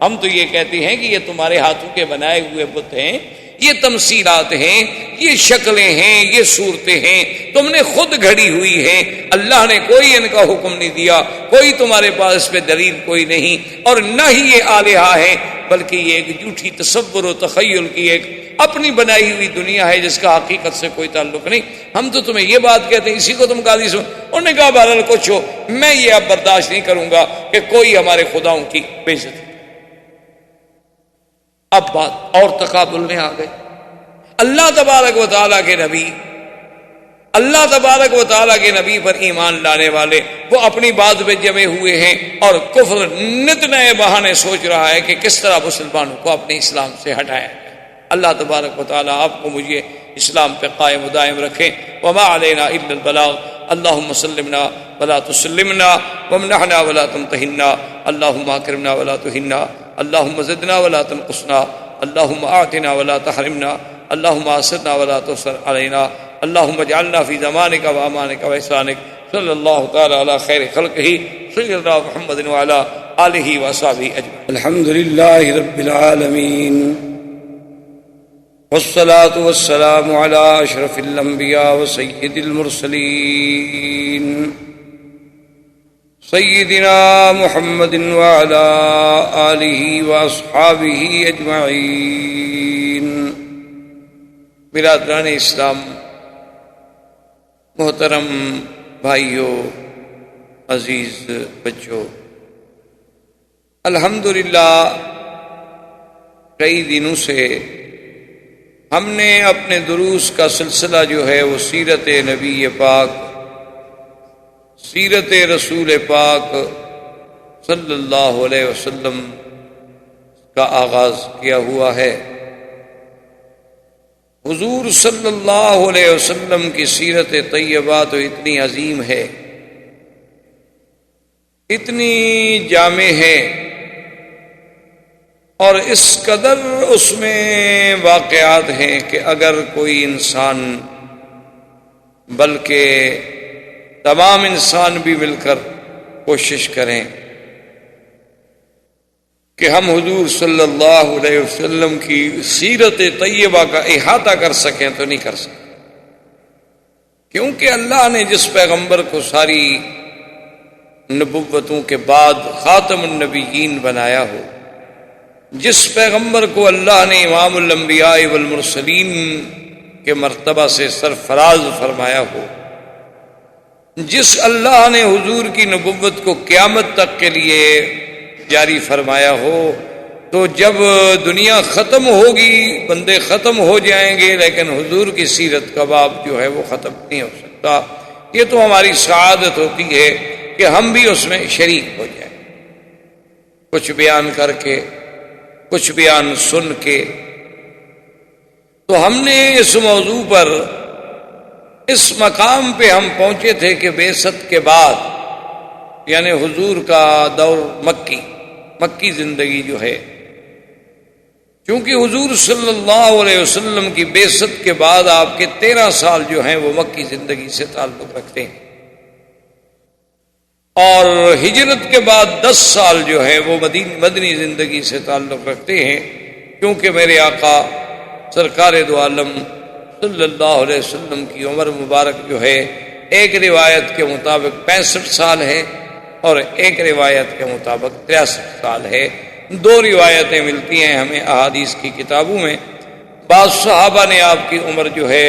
ہم تو یہ کہتے ہیں کہ یہ تمہارے ہاتھوں کے بنائے ہوئے بت ہیں، یہ تمثیلات ہیں، یہ شکلیں ہیں، یہ صورتیں ہیں، تم نے خود گھڑی ہوئی ہیں، اللہ نے کوئی ان کا حکم نہیں دیا، کوئی تمہارے پاس اس پہ دلیل کوئی نہیں، اور نہ ہی یہ آلہہ ہے، بلکہ یہ ایک جھوٹی تصور و تخیل کی ایک اپنی بنائی ہوئی دنیا ہے جس کا حقیقت سے کوئی تعلق نہیں۔ ہم تو تمہیں یہ بات کہتے ہیں، اسی کو تم گالی سن۔ انہوں نے کہا بہرحال کچھ ہو، میں یہ اب برداشت نہیں کروں گا کہ کوئی ہمارے خداؤں کی بے عزتی۔ اب بات اور تقابل میں آ گئی۔ اللہ تبارک و تعالیٰ کے نبی، اللہ تبارک و تعالیٰ کے نبی پر ایمان لانے والے وہ اپنی بات پہ جمے ہوئے ہیں، اور کفر نت نئے بہانے سوچ رہا ہے کہ کس طرح مسلمانوں کو اپنے اسلام سے ہٹایا جائے۔ اللہ تبارک و تعالیٰ آپ کو مجھے اسلام پہ قائم و دائم رکھیں۔ وما علینا الا البلاغ، اللہم سلمنا ولا تسلمنا، وامنحنا ولا تمتحنا، اللہم اکرمنا ولا تہنا، اللہم زدنا ولا تنقصنا، اللہم اعطنا ولا تحرمنا، اللہم آسرنا ولا تؤثر علینا، اللہم اجعلنا فی زمانک و امانک و احسانک، صلی اللہ تعالی علی خیر خلقہ سیدنا محمد وعلی آلہ وصحبہ اجمعین۔ الحمد للہ رب العالمین، والصلاة والسلام على اشرف الانبیاء وسید المرسلین، سیدنا محمد وعلى آلہ واصحابہ اجمعین۔ برادران اسلام، محترم بھائیوں، عزیز بچوں، الحمدللہ کئی دنوں سے ہم نے اپنے دروس کا سلسلہ جو ہے وہ سیرت نبی پاک، سیرت رسول پاک صلی اللہ علیہ وسلم کا آغاز کیا ہوا ہے۔ حضور صلی اللہ علیہ وسلم کی سیرت طیبہ تو اتنی عظیم ہے، اتنی جامع ہے، اور اس قدر اس میں واقعات ہیں کہ اگر کوئی انسان، بلکہ تمام انسان بھی مل کر کوشش کریں کہ ہم حضور صلی اللہ علیہ وسلم کی سیرت طیبہ کا احاطہ کر سکیں تو نہیں کر سکتے، کیونکہ اللہ نے جس پیغمبر کو ساری نبوتوں کے بعد خاتم النبیین بنایا ہو، جس پیغمبر کو اللہ نے امام الانبیاء والمرسلین کے مرتبہ سے سرفراز فرمایا ہو، جس اللہ نے حضور کی نبوت کو قیامت تک کے لیے جاری فرمایا ہو، تو جب دنیا ختم ہوگی، بندے ختم ہو جائیں گے، لیکن حضور کی سیرت کا باب جو ہے وہ ختم نہیں ہو سکتا۔ یہ تو ہماری سعادت ہوتی ہے کہ ہم بھی اس میں شریک ہو جائیں، کچھ بیان کر کے، کچھ بیان سن کے۔ تو ہم نے اس موضوع پر، اس مقام پہ ہم پہنچے تھے کہ بعثت کے بعد، یعنی حضور کا دور مکی زندگی جو ہے، چونکہ حضور صلی اللہ علیہ وسلم کی بعثت کے بعد آپ کے 13 سال جو ہیں وہ مکی زندگی سے تعلق رکھتے ہیں، اور ہجرت کے بعد 10 سال جو ہے وہ مدنی زندگی سے تعلق رکھتے ہیں، کیونکہ میرے آقا سرکار دو عالم صلی اللہ علیہ وسلم کی عمر مبارک جو ہے ایک روایت کے مطابق 65 سال ہے، اور ایک روایت کے مطابق 63 سال ہے۔ 2 روایتیں ملتی ہیں ہمیں احادیث کی کتابوں میں، بعض صحابہ نے آپ کی عمر جو ہے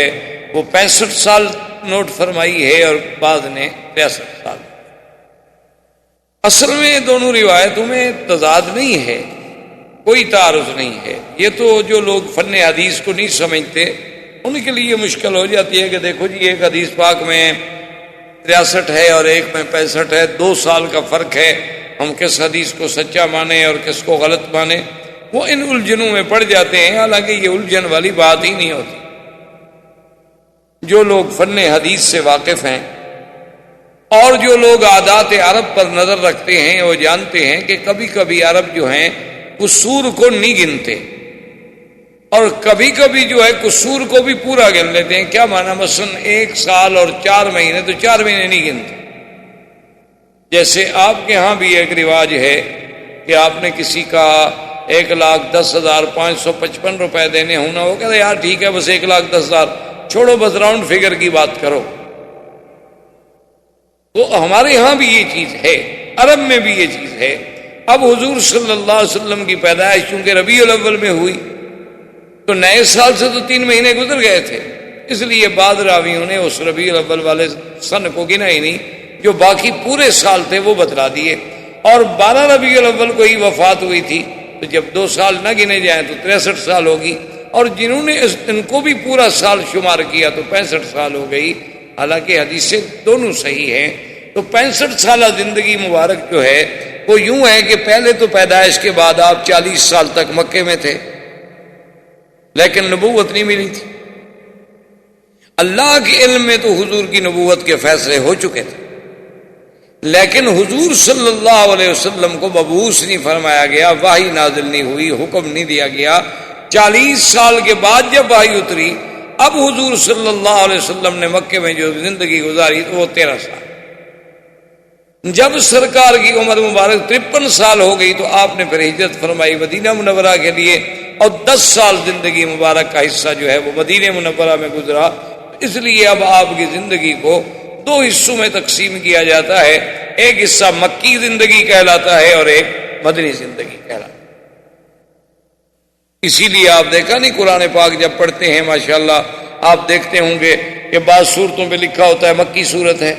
وہ 65 سال نوٹ فرمائی ہے، اور بعض نے 63 سال۔ اصل میں دونوں روایتوں میں تضاد نہیں ہے، کوئی تعارض نہیں ہے۔ یہ تو جو لوگ فن حدیث کو نہیں سمجھتے ان کے لیے مشکل ہو جاتی ہے کہ دیکھو جی ایک حدیث پاک میں 63 ہے اور ایک میں 65 ہے، 2 سال کا فرق ہے، ہم کس حدیث کو سچا مانیں اور کس کو غلط مانیں۔ وہ ان الجھنوں میں پڑ جاتے ہیں، حالانکہ یہ الجھن والی بات ہی نہیں ہوتی۔ جو لوگ فن حدیث سے واقف ہیں اور جو لوگ عادات عرب پر نظر رکھتے ہیں وہ جانتے ہیں کہ کبھی کبھی عرب جو ہیں قصور کو نہیں گنتے، اور کبھی کبھی جو ہے قصور کو بھی پورا گن لیتے ہیں۔ کیا معنی؟ مثلا 1 سال اور 4 مہینے تو 4 مہینے نہیں گنتے۔ جیسے آپ کے ہاں بھی ایک رواج ہے کہ آپ نے کسی کا 1,10,555 روپے دینے ہونا، وہ کہتے یار ٹھیک ہے بس 1,10,000 چھوڑو، بس راؤنڈ فگر کی بات کرو۔ تو ہمارے ہاں بھی یہ چیز ہے، عرب میں بھی یہ چیز ہے۔ اب حضور صلی اللہ علیہ وسلم کی پیدائش چونکہ ربیع الاول میں ہوئی تو نئے سال سے تو 3 مہینے گزر گئے تھے، اس لیے بعض راویوں نے اس ربیع الاول والے سن کو گنا ہی نہیں، جو باقی پورے سال تھے وہ بتلا دیے۔ اور 12 ربیع الاول کو ہی وفات ہوئی تھی، تو جب 2 سال نہ گنے جائیں تو 63 سال ہوگی، اور جنہوں نے ان کو بھی پورا سال شمار کیا تو 65 سال ہو گئی۔ حالانکہ حدیثیں دونوں صحیح ہیں۔ تو 65 سالہ زندگی مبارک جو ہے وہ یوں ہے کہ پہلے تو پیدائش کے بعد آپ 40 سال تک مکے میں تھے، لیکن نبوت نہیں ملی تھی۔ اللہ کے علم میں تو حضور کی نبوت کے فیصلے ہو چکے تھے، لیکن حضور صلی اللہ علیہ وسلم کو مبعوث نہیں فرمایا گیا، وحی نازل نہیں ہوئی، حکم نہیں دیا گیا۔ 40 سال کے بعد جب وحی اتری، اب حضور صلی اللہ علیہ وسلم نے مکے میں جو زندگی گزاری وہ 13 سال۔ جب سرکار کی عمر مبارک 53 سال ہو گئی تو آپ نے پھر ہجرت فرمائی مدینہ منورہ کے لیے، اور 10 سال زندگی مبارک کا حصہ جو ہے وہ مدینہ منورہ میں گزرا۔ اس لیے اب آپ کی زندگی کو 2 حصوں میں تقسیم کیا جاتا ہے، ایک حصہ مکی زندگی کہلاتا ہے اور ایک مدنی زندگی کہلاتا ہے۔ اسی لیے آپ دیکھا نہیں قرآن پاک جب پڑھتے ہیں ماشاءاللہ آپ دیکھتے ہوں گے کہ بعض صورتوں پہ لکھا ہوتا ہے مکی صورت ہے،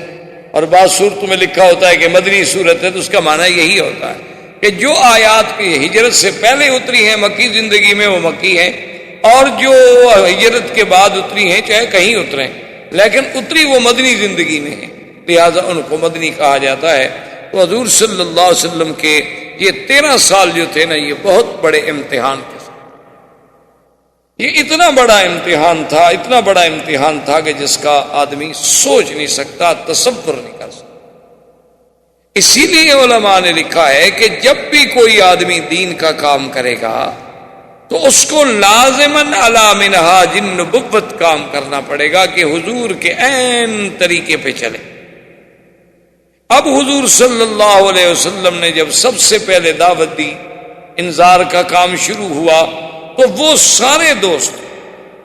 اور بعض صورتوں میں لکھا ہوتا ہے کہ مدنی صورت ہے، تو اس کا معنی یہی ہوتا ہے کہ جو آیات کی ہجرت سے پہلے اتری ہیں مکی زندگی میں وہ مکی ہیں، اور جو ہجرت کے بعد اتری ہیں چاہے کہیں اتریں لیکن اتری وہ مدنی زندگی میں ہیں، لہذا ان کو مدنی کہا جاتا ہے۔ تو حضور صلی اللہ علیہ وسلم کے یہ 13 سال جو تھے نا، یہ بہت بڑے امتحان تھے۔ یہ اتنا بڑا امتحان تھا، اتنا بڑا امتحان تھا کہ جس کا آدمی سوچ نہیں سکتا، تصور نہیں کر سکتا۔ اسی لیے علماء نے لکھا ہے کہ جب بھی کوئی آدمی دین کا کام کرے گا تو اس کو لازماً علی منہاج النبوت کام کرنا پڑے گا کہ حضور کے عین طریقے پہ چلے۔ اب حضور صلی اللہ علیہ وسلم نے جب سب سے پہلے دعوت دی، انذار کا کام شروع ہوا، تو وہ سارے دوست،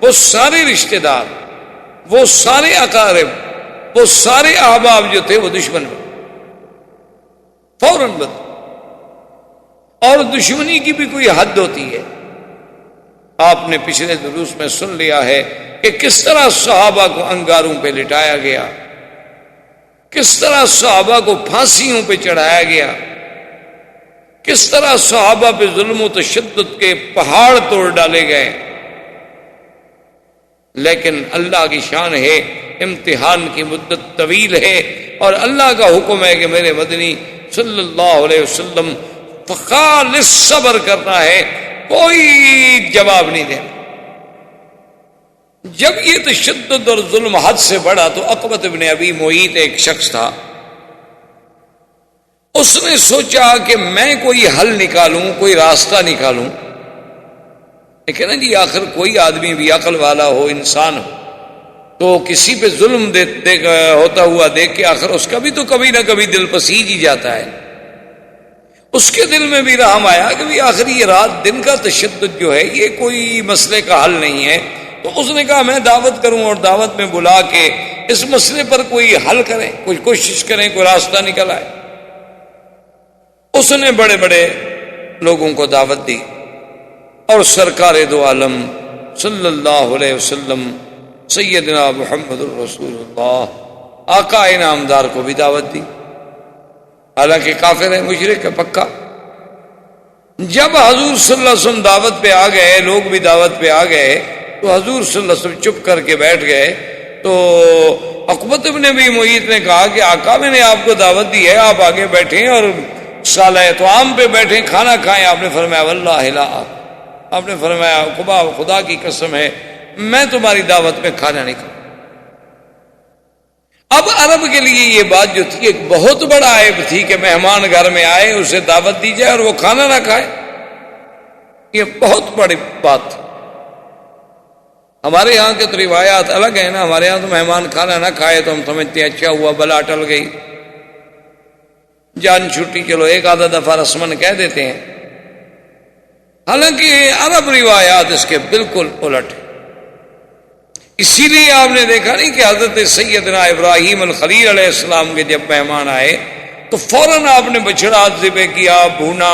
وہ سارے رشتہ دار، وہ سارے اقارب، وہ سارے احباب جو تھے وہ دشمن بنے، فوراً بنے۔ اور دشمنی کی بھی کوئی حد ہوتی ہے۔ آپ نے پچھلے دروس میں سن لیا ہے کہ کس طرح صحابہ کو انگاروں پہ لٹایا گیا، کس طرح صحابہ کو پھانسیوں پہ چڑھایا گیا، کس طرح صحابہ پہ ظلم و تشدد کے پہاڑ توڑ ڈالے گئے۔ لیکن اللہ کی شان ہے، امتحان کی مدت طویل ہے، اور اللہ کا حکم ہے کہ میرے مدنی صلی اللہ علیہ وسلم خالص صبر کرنا ہے، کوئی جواب نہیں دینا۔ جب یہ تشدد اور ظلم حد سے بڑھا تو عقبہ بن ابی معیط ایک شخص تھا، اس نے سوچا کہ میں کوئی حل نکالوں، کوئی راستہ نکالوں۔ لیکن جی آخر کوئی آدمی بھی عقل والا ہو، انسان ہو، تو کسی پہ ظلم ہوتا ہوا دیکھ کے آخر اس کا بھی تو کبھی نہ کبھی دل پسیج ہی جاتا ہے۔ اس کے دل میں بھی رحم آیا کہ بھی آخر یہ رات دن کا تشدد جو ہے یہ کوئی مسئلے کا حل نہیں ہے، تو اس نے کہا میں دعوت کروں اور دعوت میں بلا کے اس مسئلے پر کوئی حل کریں، کوئی کوشش کریں، کوئی راستہ نکل آئے۔ اس نے بڑے بڑے لوگوں کو دعوت دی، اور سرکار دو عالم صلی اللہ علیہ وسلم سیدنا محمد الرسول اللہ آقا انعامدار کو بھی دعوت دی، حالانکہ کافر ہے، مشرک ہے پکا۔ جب حضور صلی اللہ علیہ وسلم دعوت پہ آ گئے، لوگ بھی دعوت پہ آ گئے، تو حضور صلی اللہ علیہ وسلم چپ کر کے بیٹھ گئے۔ تو عقبہ بن ابی معیط نے کہا کہ آقا میں نے آپ کو دعوت دی ہے، آپ آگے بیٹھیں اور سالہ طعام پہ بیٹھے کھانا کھائیں، آپ نے فرمایا واللہ لا، آپ نے فرمایا عقبہ خدا کی قسم ہے میں تمہاری دعوت میں کھانا نہیں کھاؤں۔ اب عرب کے لیے یہ بات جو تھی ایک بہت بڑا عیب تھی کہ مہمان گھر میں آئے اسے دعوت دی جائے اور وہ کھانا نہ کھائے، یہ بہت بڑی بات تھی۔ ہمارے یہاں کے تو روایات الگ ہیں نا، ہمارے یہاں تو مہمان کھانا نہ کھائے تو ہم سمجھتے ہیں اچھا ہوا بلا ٹل گئی، جان چھٹی، چلو ایک آدھا دفعہ رسمن کہہ دیتے ہیں، حالانکہ عرب روایات اس کے بالکل الٹ ہیں۔ اسی لیے آپ نے دیکھا نہیں کہ حضرت سیدنا ابراہیم الخلیل علیہ السلام کے جب مہمان آئے تو فوراً آپ نے بچڑا ذبح کیا، بھونا،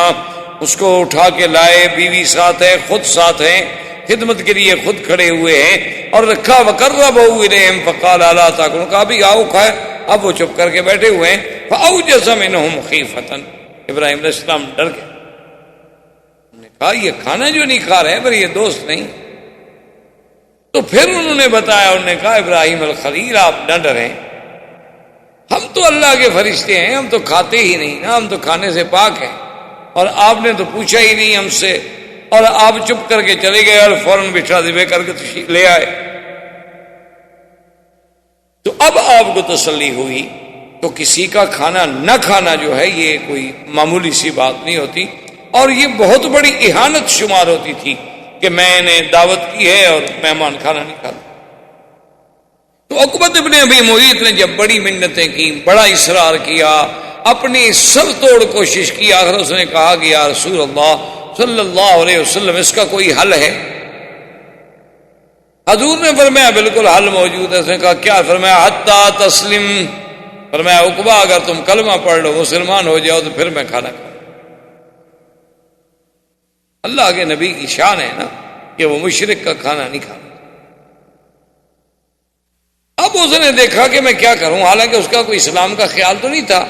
اس کو اٹھا کے لائے، بیوی ساتھ ہے، خود ساتھ ہیں، خدمت کے لیے خود کھڑے ہوئے ہیں، اور رکھا وقربہ الیہم فقال الا تاکلون، کہا بھی آؤ کھائے۔ اب وہ چپ کر کے بیٹھے ہوئے ہیں، فاوجس منہم خیفۃ، ابراہیم علیہ السلام ڈر گئے، انہوں نے کہا یہ کھانا جو نہیں کھا رہے پر یہ دوست نہیں۔ تو پھر انہوں نے بتایا، انہوں نے کہا ابراہیم الخلیل آپ نہ ڈریں، ہم تو اللہ کے فرشتے ہیں، ہم تو کھاتے ہی نہیں نا، ہم تو کھانے سے پاک ہیں، اور آپ نے تو پوچھا ہی نہیں ہم سے، اور آپ چپ کر کے چلے گئے اور فوراً بچھڑا ذبح کر کے تشریف لے آئے۔ تو اب آپ کو تسلی ہوئی، تو کسی کا کھانا نہ کھانا جو ہے یہ کوئی معمولی سی بات نہیں ہوتی، اور یہ بہت بڑی اہانت شمار ہوتی تھی کہ میں نے دعوت کی ہے اور مہمان کھانا نہیں کھاتا۔ تو عقبہ ابن ابی معیط نے جب بڑی منتیں کی، بڑا اصرار کیا، اپنی سر توڑ کوشش کی، آخر اس نے کہا کہ یا رسول اللہ صلی اللہ علیہ وسلم اس کا کوئی حل ہے؟ حضور نے فرمایا بالکل حل موجود ہے۔ اس نے کہا کیا؟ فرمایا حتی تسلم، فرمایا عقبہ اگر تم کلمہ پڑھ لو، مسلمان ہو جاؤ تو پھر میں کھانا کھاؤں۔ اللہ کے نبی کی شان ہے نا کہ وہ مشرک کا کھانا نہیں کھانا۔ اب اس نے دیکھا کہ میں کیا کروں، حالانکہ اس کا کوئی اسلام کا خیال تو نہیں تھا،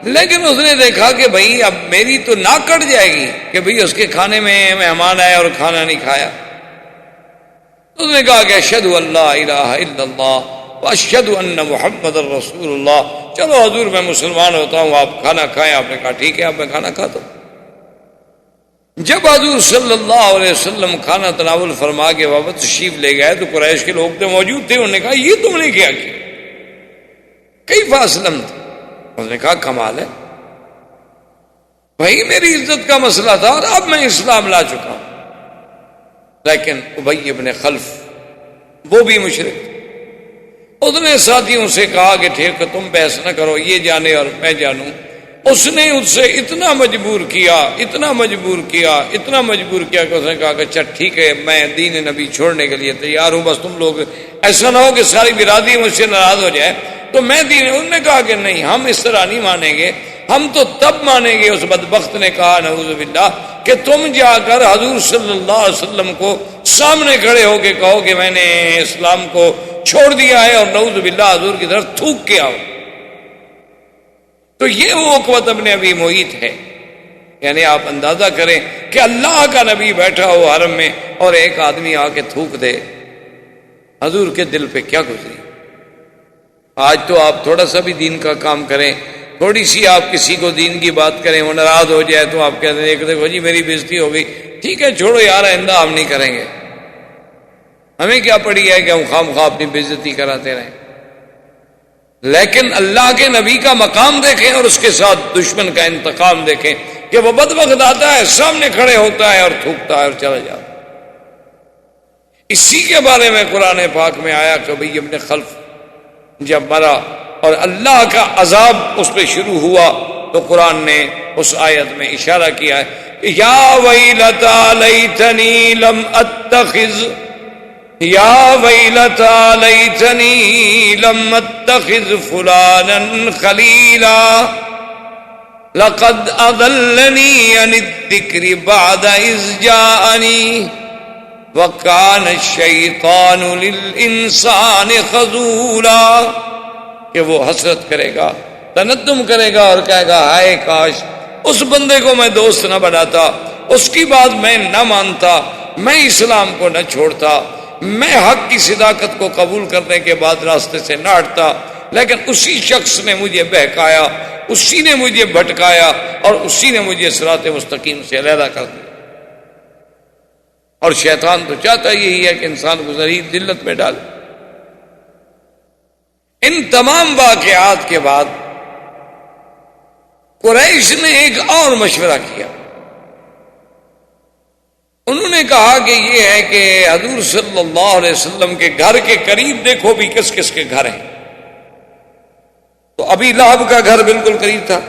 لیکن اس نے دیکھا کہ بھئی اب میری تو ناک کٹ جائے گی کہ بھئی اس کے کھانے میں مہمان آئے اور کھانا نہیں کھایا۔ اس نے کہا کہ اشہد ان لا الہ الا اللہ واشہد ان محمد الرسول اللہ، چلو حضور میں مسلمان ہوتا ہوں، آپ کھانا کھائیں۔ آپ نے کہا ٹھیک ہے، اب میں کھانا کھاتا ہوں۔ جب حضور صلی اللہ علیہ وسلم کھانا تناول فرما کے واپس تشریف لے گئے تو قریش کے لوگ تو موجود تھے، انہوں نے کہا یہ تم نے کیا کیا، کیف اسلمت؟ انہوں نے کہا کمال ہے بھائی، میری عزت کا مسئلہ تھا اور اب میں اسلام لا چکا ہوں۔ لیکن ابی ابن خلف وہ بھی مشرک، اس نے ساتھیوں سے کہا کہ ٹھیک ہے تم بحث نہ کرو، یہ جانے اور میں جانوں۔ اس نے ان سے اتنا مجبور کیا، اتنا مجبور کیا، اتنا مجبور کیا کہ اس نے کہا کہ اچھا ٹھیک ہے میں دین نبی چھوڑنے کے لیے تیار ہوں، بس تم لوگ ایسا نہ ہو کہ ساری برادری مجھ سے ناراض ہو جائے تو میں دین۔ انہوں نے کہا کہ نہیں، ہم اس طرح نہیں مانیں گے، ہم تو تب مانیں گے۔ اس بدبخت نے کہا نعوذ باللہ کہ تم جا کر حضور صلی اللہ علیہ وسلم کو سامنے کھڑے ہو کے کہو کہ میں نے اسلام کو چھوڑ دیا ہے اور نعوذ باللہ حضور کی طرف تھوک کے آؤ۔ تو یہ وہ عقبہ ابن ابی معیط ہے، یعنی آپ اندازہ کریں کہ اللہ کا نبی بیٹھا ہو حرم میں اور ایک آدمی آ کے تھوک دے، حضور کے دل پہ کیا گزری۔ آج تو آپ تھوڑا سا بھی دین کا کام کریں، تھوڑی سی آپ کسی کو دین کی بات کریں، وہ ناراض ہو جائے تو آپ کہتے ہیں دیکھو جی میری بےزتی ہو گئی، ٹھیک ہے چھوڑو یار آئندہ ہم نہیں کریں گے، ہمیں کیا پڑی ہے کہ ہم خام خواہ اپنی بےزتی کراتے رہیں۔ لیکن اللہ کے نبی کا مقام دیکھیں اور اس کے ساتھ دشمن کا انتقام دیکھیں کہ وہ بدبخت آتا ہے، سامنے کھڑے ہوتا ہے اور تھوکتا ہے اور چلا جاتا ہے۔ اسی کے بارے میں قرآن پاک میں آیا کہ ابی ابن خلف جب مرا اور اللہ کا عذاب اس پہ شروع ہوا تو قرآن نے اس آیت میں اشارہ کیا ہے یا ویلتا لیتنی لم اتخذ، یا ویلتا لیتنی لم اتخذ فلانا خلیلا لقد اضلنی عن الذکر بعد اذ جاءنی وکان الشیطان للانسان خذولا، کہ وہ حسرت کرے گا، تندم کرے گا اور کہے گا ہائے کاش اس بندے کو میں دوست نہ بناتا، اس کی بات میں نہ مانتا، میں اسلام کو نہ چھوڑتا، میں حق کی صداقت کو قبول کرنے کے بعد راستے سے نہ ہٹتا، لیکن اسی شخص نے مجھے بہکایا، اسی نے مجھے بھٹکایا اور اسی نے مجھے صراط مستقیم سے علیحدہ کر دیا۔ اور شیطان تو چاہتا یہی ہے کہ انسان کو ذلیل ذلت میں ڈالے۔ ان تمام واقعات کے بعد قریش نے ایک اور مشورہ کیا۔ انہوں نے کہا کہ یہ ہے کہ حضور صلی اللہ علیہ وسلم کے گھر کے قریب دیکھو بھی کس کس کے گھر ہیں۔ تو ابی لہب کا گھر بالکل قریب تھا،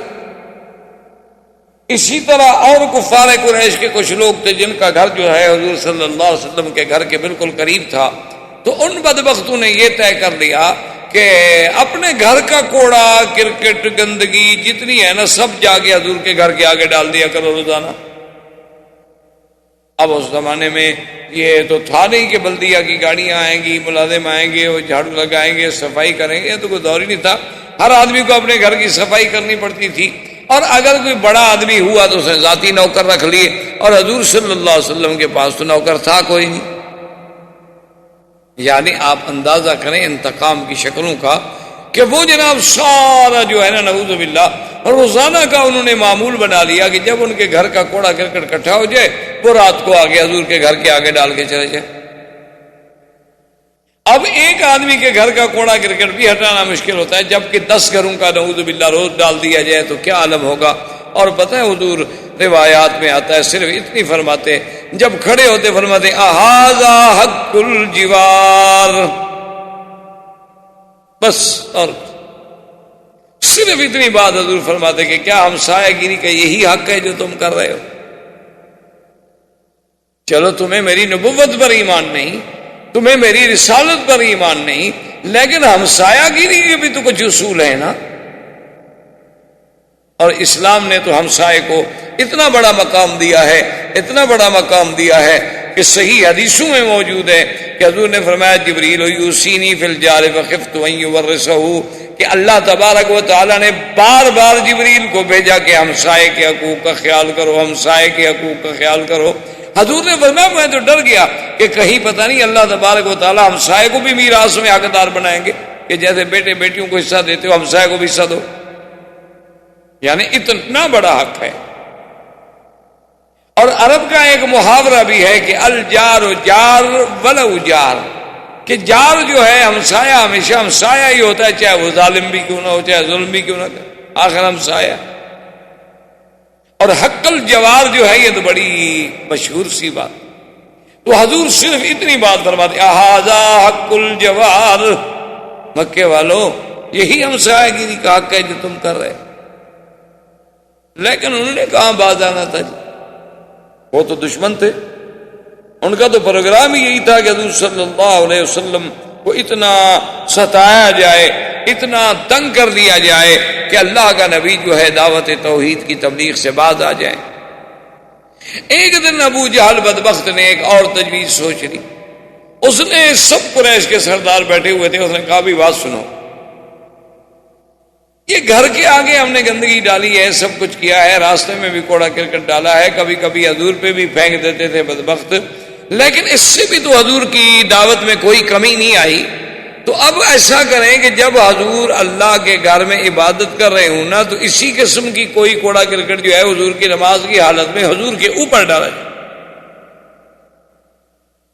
اسی طرح اور کفار قریش کے کچھ لوگ تھے جن کا گھر جو ہے حضور صلی اللہ علیہ وسلم کے گھر کے بالکل قریب تھا۔ تو ان بدبختوں نے یہ طے کر لیا کہ اپنے گھر کا کوڑا کرکٹ گندگی جتنی ہے نا سب جا کے حضور کے گھر کے آگے ڈال دیا کرو روزانہ۔ اب اس زمانے میں یہ تو تھا نہیں کہ بلدیہ کی گاڑیاں آئیں گی، ملازم آئیں گے، وہ جھاڑو لگائیں گے، صفائی کریں گے، یہ تو کوئی دور ہی نہیں تھا۔ ہر آدمی کو اپنے گھر کی صفائی کرنی پڑتی تھی، اور اگر کوئی بڑا آدمی ہوا تو اس نے ذاتی نوکر رکھ لیے، اور حضور صلی اللہ علیہ وسلم کے پاس تو نوکر تھا کوئی نہیں۔ یعنی آپ اندازہ کریں انتقام کی شکلوں کا کہ وہ جناب سارا جو ہے نا نعوذ باللہ روزانہ کا انہوں نے معمول بنا لیا کہ جب ان کے گھر کا کوڑا کرکٹ اکٹھا ہو جائے وہ رات کو آگے حضور کے گھر کے آگے ڈال کے چلے جائے۔ اب ایک آدمی کے گھر کا کوڑا کرکٹ بھی ہٹانا مشکل ہوتا ہے، جبکہ 10 گھروں کا نعوذ باللہ روز ڈال دیا جائے تو کیا عالم ہوگا۔ اور پتہ ہے حضور روایات میں آتا ہے صرف اتنی فرماتے، جب کھڑے ہوتے فرماتے اہذا حق الجوار، بس، اور صرف اتنی بات حضور فرماتے کہ کیا ہمسایہ گیری کا یہی حق ہے جو تم کر رہے ہو؟ چلو تمہیں میری نبوت پر ایمان نہیں، تمہیں میری رسالت پر ایمان نہیں، لیکن ہمسایہ گیری کے بھی تو کچھ اصول ہیں نا۔ اور اسلام نے تو ہمسائے کو اتنا بڑا مقام دیا ہے، اتنا بڑا مقام دیا ہے کہ صحیح حدیثوں میں موجود ہے کہ حضور نے فرمایا جبریل یوصینی فی الجار فخفت ان یورثہ، کہ اللہ تبارک و تعالی نے بار بار جبریل کو بھیجا کہ ہمسائے کے حقوق کا خیال کرو، ہمسائے کے حقوق کا خیال کرو۔ حضور نے فرمایا میں تو ڈر گیا کہ کہیں پتہ نہیں اللہ تبارک و تعالی ہمسائے کو بھی میراث میں حقدار بنائیں گے کہ جیسے بیٹے بیٹیوں کو حصہ دیتے ہو ہمسائے کو بھی حصہ دو، یعنی اتنا بڑا حق ہے۔ اور عرب کا ایک محاورہ بھی ہے کہ الجار جار ولو جار، کہ جار جو ہے ہمسایہ ہمیشہ ہمسایہ ہی ہوتا ہے، چاہے وہ ظالم بھی کیوں نہ ہو، چاہے ظلم بھی کیوں نہ کرے، آخر ہمسایہ۔ اور حق الجوار جو ہے یہ تو بڑی مشہور سی بات، تو حضور صرف اتنی بات فرماتے اہذا حق الجوار، مکے والوں یہی ہمسایہ گیری کا حق ہے جو تم کر رہے۔ لیکن انہوں نے کہاں باز آنا تھا جی، وہ تو دشمن تھے، ان کا تو پروگرام ہی یہی تھا کہ حضور صلی اللہ علیہ وسلم کو اتنا ستایا جائے، اتنا تنگ کر دیا جائے کہ اللہ کا نبی جو ہے دعوت توحید کی تبلیغ سے باز آ جائے۔ ایک دن ابو جہل بدبخت نے ایک اور تجویز سوچ لی، اس نے سب قریش کے سردار بیٹھے ہوئے تھے، اس نے کہا بھی بات سنو، یہ گھر کے آگے ہم نے گندگی ڈالی ہے، سب کچھ کیا ہے، راستے میں بھی کوڑا کرکٹ ڈالا ہے، کبھی کبھی حضور پہ بھی پھینک دیتے تھے بدبخت، لیکن اس سے بھی تو حضور کی دعوت میں کوئی کمی نہیں آئی۔ تو اب ایسا کریں کہ جب حضور اللہ کے گھر میں عبادت کر رہے ہوں نا تو اسی قسم کی کوئی کوڑا کرکٹ جو ہے حضور کی نماز کی حالت میں حضور کے اوپر ڈالا جائے۔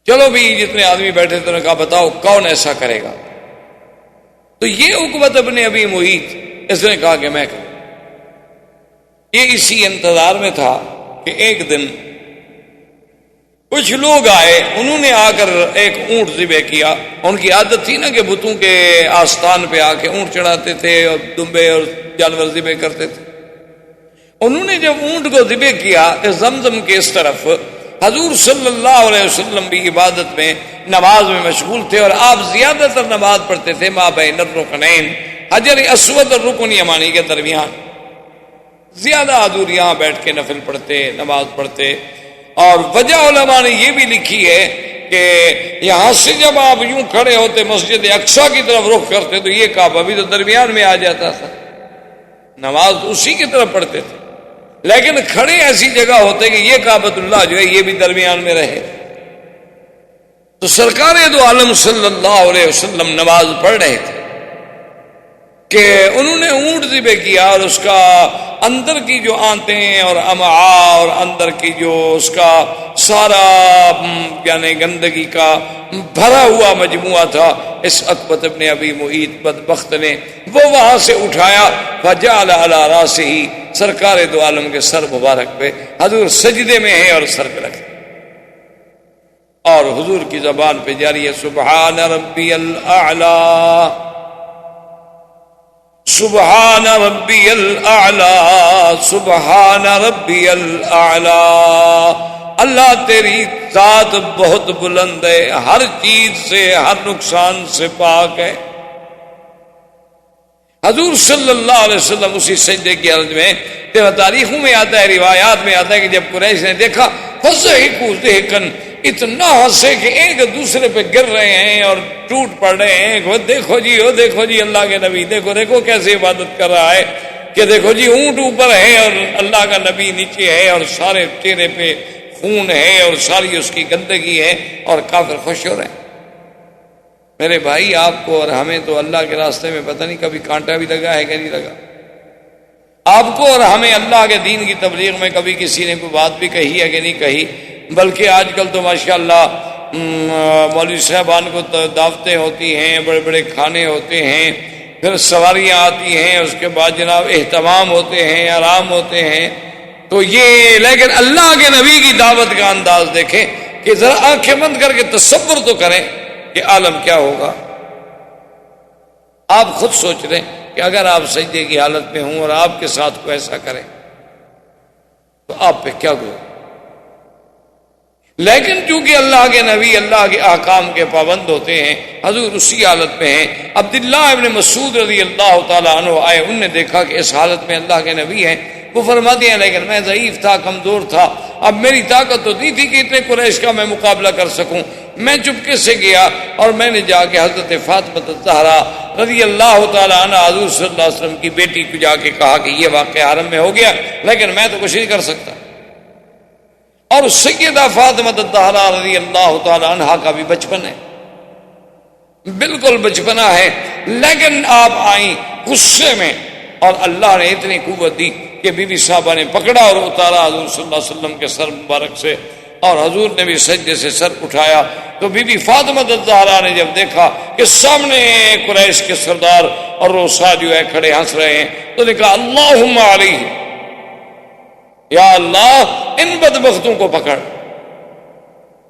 چلو بھی جتنے آدمی بیٹھے تھے نے کہا بتاؤ کون ایسا کرے گا؟ تو یہ عقبۃ ابن ابی معیط، اس نے کہا کہ میں کروں۔ یہ اسی انتظار میں تھا کہ ایک دن کچھ لوگ آئے، انہوں نے آ کر ایک اونٹ ذبح کیا۔ ان کی عادت تھی نا کہ بتوں کے آستان پہ آ کے اونٹ چڑھاتے تھے اور دمبے اور جانور ذبح کرتے تھے۔ انہوں نے جب اونٹ کو ذبح کیا کہ زمزم کے اس طرف حضور صلی اللہ علیہ وسلم بھی عبادت میں نماز میں مشغول تھے، اور آپ زیادہ تر نماز پڑھتے تھے ما بین الرکنین، حجر اسود اور رکن یمانی کے درمیان، زیادہ حضور یہاں بیٹھ کے نفل پڑھتے، نماز پڑھتے۔ اور وجہ علماء نے یہ بھی لکھی ہے کہ یہاں سے جب آپ یوں کھڑے ہوتے مسجد اقصیٰ کی طرف رخ کرتے تو یہ کعبہ بھی تو درمیان میں آ جاتا تھا، نماز اسی کی طرف پڑھتے تھے، لیکن کھڑے ایسی جگہ ہوتے کہ یہ کعبۃ اللہ جو ہے یہ بھی درمیان میں رہے۔ تو سرکار دو عالم صلی اللہ علیہ وسلم نماز پڑھ رہے تھے، کہ انہوں نے اونٹ ذبح کیا اور اس کا اندر کی جو آنتیں اور امعاء اور اندر کی جو اس کا سارا یعنی گندگی کا بھرا ہوا مجموعہ تھا، اس عقبۃ ابن ابی معیط بدبخت نے وہ وہاں سے اٹھایا، فجعل علی راسہ، سرکار دو عالم کے سر مبارک پہ، حضور سجدے میں ہیں اور سر پہ رکھے، اور حضور کی زبان پہ جاری ہے سبحان ربی الاعلی، سبحان ربی الاعلی، سبحان ربی الاعلی، اللہ تیری ذات بہت بلند ہے، ہر چیز سے ہر نقصان سے پاک ہے۔ حضور صلی اللہ علیہ وسلم اسی سجدے کی حالت میں، تاریخوں میں آتا ہے، روایات میں آتا ہے کہ جب قریش نے دیکھا فضحکوا ضحکا، اتنا ہنسے کہ ایک دوسرے پہ گر رہے ہیں اور ٹوٹ پڑ رہے ہیں، وہ دیکھو جی، وہ دیکھو جی اللہ کے نبی، دیکھو دیکھو کیسے عبادت کر رہا ہے، کہ دیکھو جی اونٹ اوپر ہے اور اللہ کا نبی نیچے ہے اور سارے چہرے پہ خون ہے اور ساری اس کی گندگی ہے اور کافر خوش ہو رہے ہیں۔ میرے بھائی، آپ کو اور ہمیں تو اللہ کے راستے میں پتہ نہیں کبھی کانٹا بھی لگا ہے کہ نہیں لگا، آپ کو اور ہمیں اللہ کے دین کی تبلیغ میں کبھی کسی نے کوئی بات بھی کہی ہے کہ نہیں کہی، بلکہ آج کل تو ماشاءاللہ مولوی صاحبان کو دعوتیں ہوتی ہیں، بڑے بڑے کھانے ہوتے ہیں، پھر سواریاں آتی ہیں، اس کے بعد جناب اہتمام ہوتے ہیں، آرام ہوتے ہیں، تو یہ لیکن اللہ کے نبی کی دعوت کا انداز دیکھیں کہ ذرا آنکھیں بند کر کے تصور تو کریں کہ عالم کیا ہوگا۔ آپ خود سوچ رہے کہ اگر آپ سجدے کی حالت میں ہوں اور آپ کے ساتھ کوئی ایسا کرے تو آپ پہ کیا گو۔ لیکن چونکہ اللہ کے نبی اللہ کے احکام کے پابند ہوتے ہیں، حضور اسی حالت میں ہیں۔ عبداللہ ابن مسعود رضی اللہ تعالیٰ عنہ آئے، انہوں نے دیکھا کہ اس حالت میں اللہ کے نبی ہیں، وہ فرماتے ہیں لیکن میں ضعیف تھا، کمزور تھا، اب میری طاقت تو نہیں تھی کہ اتنے قریش کا میں مقابلہ کر سکوں، میں چپکے سے گیا اور میں نے جا کے حضرت فاطمہ الزہرا رضی اللہ تعالیٰ عنہ حضور صلی اللہ علیہ وسلم کی بیٹی کو جا کے کہا کہ یہ واقعہ حرم میں ہو گیا، لیکن میں تو کچھ نہیں کر سکتا۔ اور سیدہ فاطمہ الزہرا رضی اللہ تعالیٰ عنہ کا بھی بچپن ہے، بالکل بچپنا ہے، لیکن آپ آئیں غصے میں، اور اللہ نے اتنی قوت دی کہ بی بی صاحبہ نے پکڑا اور اتارا حضور صلی اللہ علیہ وسلم کے سر مبارک سے، اور حضور نے بھی سجدے سے سر اٹھایا۔ تو بی بی فاطمہ الزہرا نے جب دیکھا کہ سامنے قریش کے سردار اور روسا جو ہے کھڑے ہنس رہے ہیں، تو نے کہا اللہم علیہ، یا اللہ ان بدبختوں کو پکڑ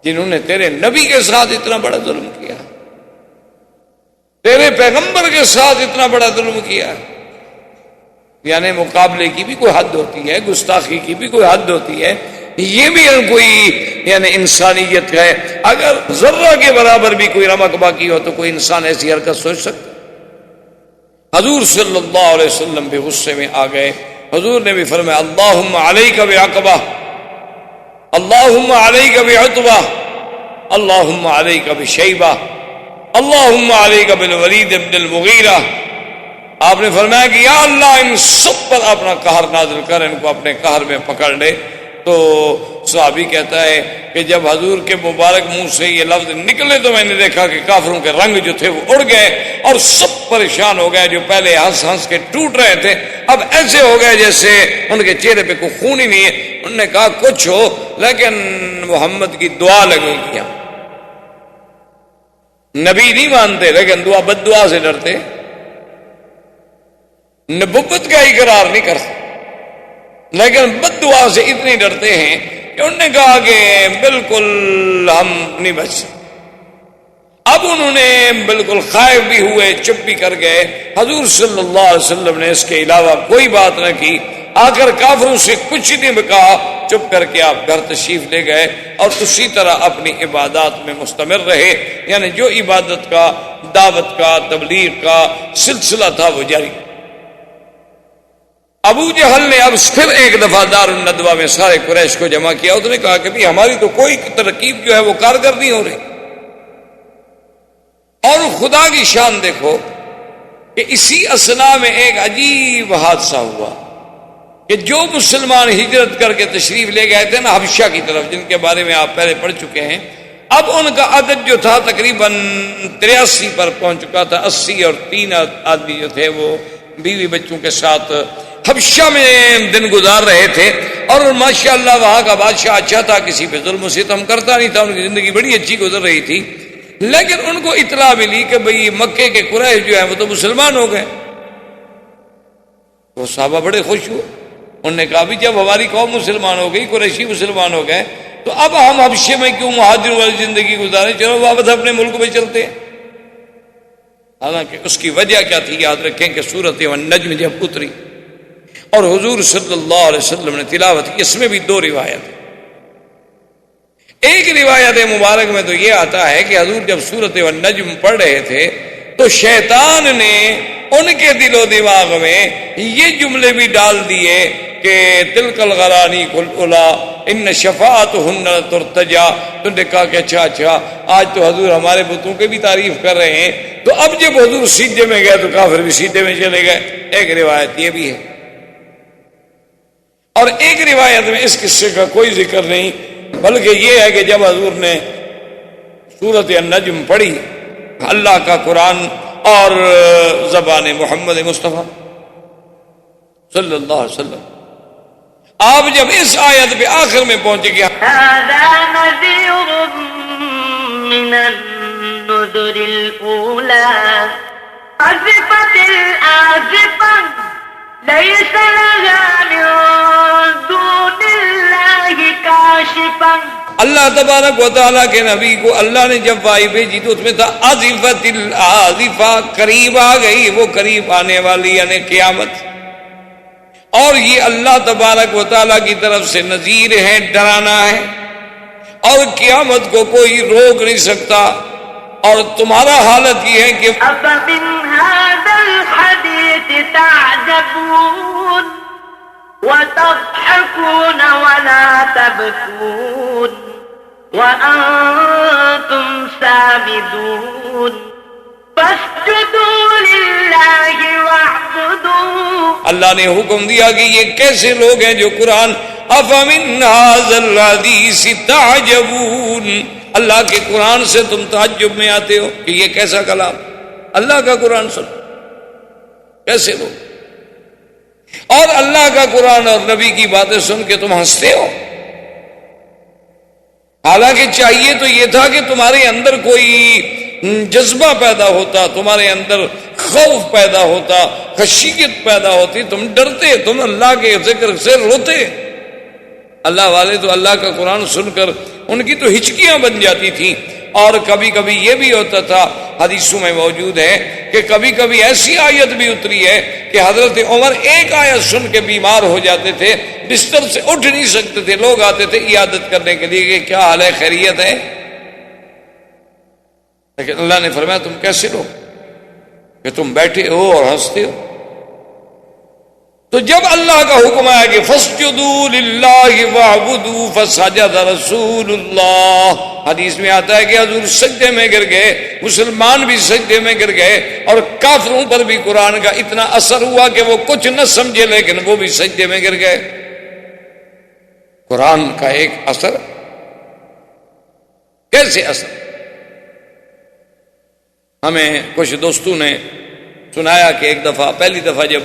جنہوں نے تیرے نبی کے ساتھ اتنا بڑا ظلم کیا، تیرے پیغمبر کے ساتھ اتنا بڑا ظلم کیا۔ یعنی مقابلے کی بھی کوئی حد ہوتی ہے، گستاخی کی بھی کوئی حد ہوتی ہے، یہ بھی کوئی یعنی انسانیت ہے۔ اگر ذرہ کے برابر بھی کوئی رمق باقی ہو تو کوئی انسان ایسی حرکت سوچ سکتا۔ حضور صلی اللہ علیہ وسلم بھی غصے میں آ گئے، حضور نے بھی فرمایا اللہم علیک بعقبہ، اللہم علیک بعتبہ، اللہم علیک بشیبہ، اللہم علیک بالولید بن المغیرہ۔ آپ نے فرمایا کہ یا اللہ ان سب پر اپنا قہر نازل کر، ان کو اپنے قہر میں پکڑ لے۔ تو صحابی کہتا ہے کہ جب حضور کے مبارک منہ سے یہ لفظ نکلے تو میں نے دیکھا کہ کافروں کے رنگ جو تھے وہ اڑ گئے اور سب پریشان ہو گئے، جو پہلے ہنس ہنس کے ٹوٹ رہے تھے اب ایسے ہو گئے جیسے ان کے چہرے پہ کوئی خون ہی نہیں ہے۔ انہوں نے کہا کچھ ہو لیکن محمد کی دعا لگے گی، نبی نہیں مانتے لیکن دعا بد دعا سے ڈرتے، نبوت کا اقرار نہیں کرتے لیکن بد دعا سے اتنی ڈرتے ہیں کہ انہوں نے کہا کہ بالکل ہم نہیں بچ سکتے۔ اب انہوں نے بالکل خائف بھی ہوئے، چپ بھی کر گئے۔ حضور صلی اللہ علیہ وسلم نے اس کے علاوہ کوئی بات نہ کی، آ کر کافروں سے کچھ نہیں کہا، چپ کر کے آپ گھر تشریف لے گئے اور اسی طرح اپنی عبادات میں مستمر رہے، یعنی جو عبادت کا، دعوت کا، تبلیغ کا سلسلہ تھا وہ جاری۔ ابو جہل نے اب پھر ایک دفعہ دار الندوہ میں سارے قریش کو جمع کیا، اس نے کہا کہ بھی ہماری تو کوئی ترکیب جو ہے وہ کارگر نہیں ہو رہی، اور خدا کی شان دیکھو کہ اسی اثنا میں ایک عجیب حادثہ ہوا کہ جو مسلمان ہجرت کر کے تشریف لے گئے تھے نا حبشہ کی طرف، جن کے بارے میں آپ پہلے پڑھ چکے ہیں، اب ان کا عدد جو تھا تقریباً 83 پر پہنچ چکا تھا. 80 اور 3 آدمی جو تھے وہ بیوی بچوں کے ساتھ حبشہ میں دن گزار رہے تھے. اور ماشاءاللہ وہاں کا بادشاہ اچھا تھا, کسی پہ ظلم و ستم کرتا نہیں تھا, ان کی زندگی بڑی اچھی گزر رہی تھی. لیکن ان کو اطلاع ملی کہ بھئی مکے کے قریش جو ہیں وہ تو مسلمان ہو گئے. وہ صحابہ بڑے خوش ہوئے. انہوں نے کہا بھی جب ہماری قوم مسلمان ہو گئی, قریشی مسلمان ہو گئے, تو اب ہم حبشے میں کیوں مہاجروں والی زندگی گزاریں, چلو واپس اپنے ملک میں چلتے ہیں. حالانکہ اس کی وجہ کیا تھی یاد رکھیں کہ سورۃ النجم جب اتری اور حضور صلی اللہ علیہ وسلم نے تلاوت کی, اس میں بھی 2 روایت. ایک روایت مبارک میں تو یہ آتا ہے کہ حضور جب سورۃ النجم پڑھ رہے تھے تو شیطان نے ان کے دل و دماغ میں یہ جملے بھی ڈال دیے کہ تلک الغرانی کلا ان شفاعتہن ترتجا. تو نے کہا کہ اچھا آج تو حضور ہمارے بتوں کے بھی تعریف کر رہے ہیں, تو اب جب حضور سیدھے میں گئے تو کافر بھی سیدھے میں چلے گئے. ایک روایت یہ بھی ہے. اور ایک روایت میں اس قصے کا کوئی ذکر نہیں, بلکہ یہ ہے کہ جب حضور نے سورۃ النجم پڑھی, اللہ کا قرآن اور زبان محمد مصطفیٰ صلی اللہ علیہ وسلم, آپ جب اس آیت پہ آخر میں پہنچے گیا هذا نذير من النذر الأولى أزفت الآزفة ليس لها من دون الله كاشفة. اللہ تبارک و تعالیٰ کے نبی کو اللہ نے جب وحی بھیجی تو اس میں تھا آزفت الآزفہ, قریب آ گئی, وہ قریب آنے والی یعنی قیامت. اور یہ اللہ تبارک و تعالیٰ کی طرف سے نذیر ہے, ڈرانا ہے, اور قیامت کو کوئی روک نہیں سکتا. اور تمہارا حالت یہ ہے کہ أفمن هذا الحديث تعجبون وتضحكون ولا تبكون وأنتم سامدون فاسجدوا لله واعبدوا. اللہ نے حکم دیا کہ یہ کیسے لوگ ہیں جو قرآن افمن هذا الحديث تعجبون, اللہ کے قرآن سے تم تعجب میں آتے ہو کہ یہ کیسا کلام, اللہ کا قرآن سن کیسے لوگ, اور اللہ کا قرآن اور نبی کی باتیں سن کے تم ہنستے ہو. حالانکہ چاہیے تو یہ تھا کہ تمہارے اندر کوئی جذبہ پیدا ہوتا, تمہارے اندر خوف پیدا ہوتا, خشیت پیدا ہوتی, تم ڈرتے, تم اللہ کے ذکر سے روتے. اللہ والے تو اللہ کا قرآن سن کر ان کی تو ہچکیاں بن جاتی تھیں. اور کبھی کبھی یہ بھی ہوتا تھا, حدیثوں میں موجود ہے کہ کبھی کبھی ایسی آیت بھی اتری ہے کہ حضرت عمر ایک آیت سن کے بیمار ہو جاتے تھے, بستر سے اٹھ نہیں سکتے تھے, لوگ آتے تھے عیادت کرنے کے لیے کہ کیا حال ہے, خیریت ہے. لیکن اللہ نے فرمایا تم کیسے لوگ کہ تم بیٹھے ہو اور ہنستے ہو. تو جب اللہ کا حکم آیا کہ فَاسْجُدُوا لِلَّهِ وَاعْبُدُوا فَسَجَدَ رَسُولُ اللَّهِ, حدیث میں آتا ہے کہ حضور سجدے میں گر گئے, مسلمان بھی سجدے میں گر گئے, اور کافروں پر بھی قرآن کا اتنا اثر ہوا کہ وہ کچھ نہ سمجھے لیکن وہ بھی سجدے میں گر گئے. قرآن کا ایک اثر, کیسے اثر. ہمیں کچھ دوستوں نے سنایا کہ ایک دفعہ, پہلی دفعہ جب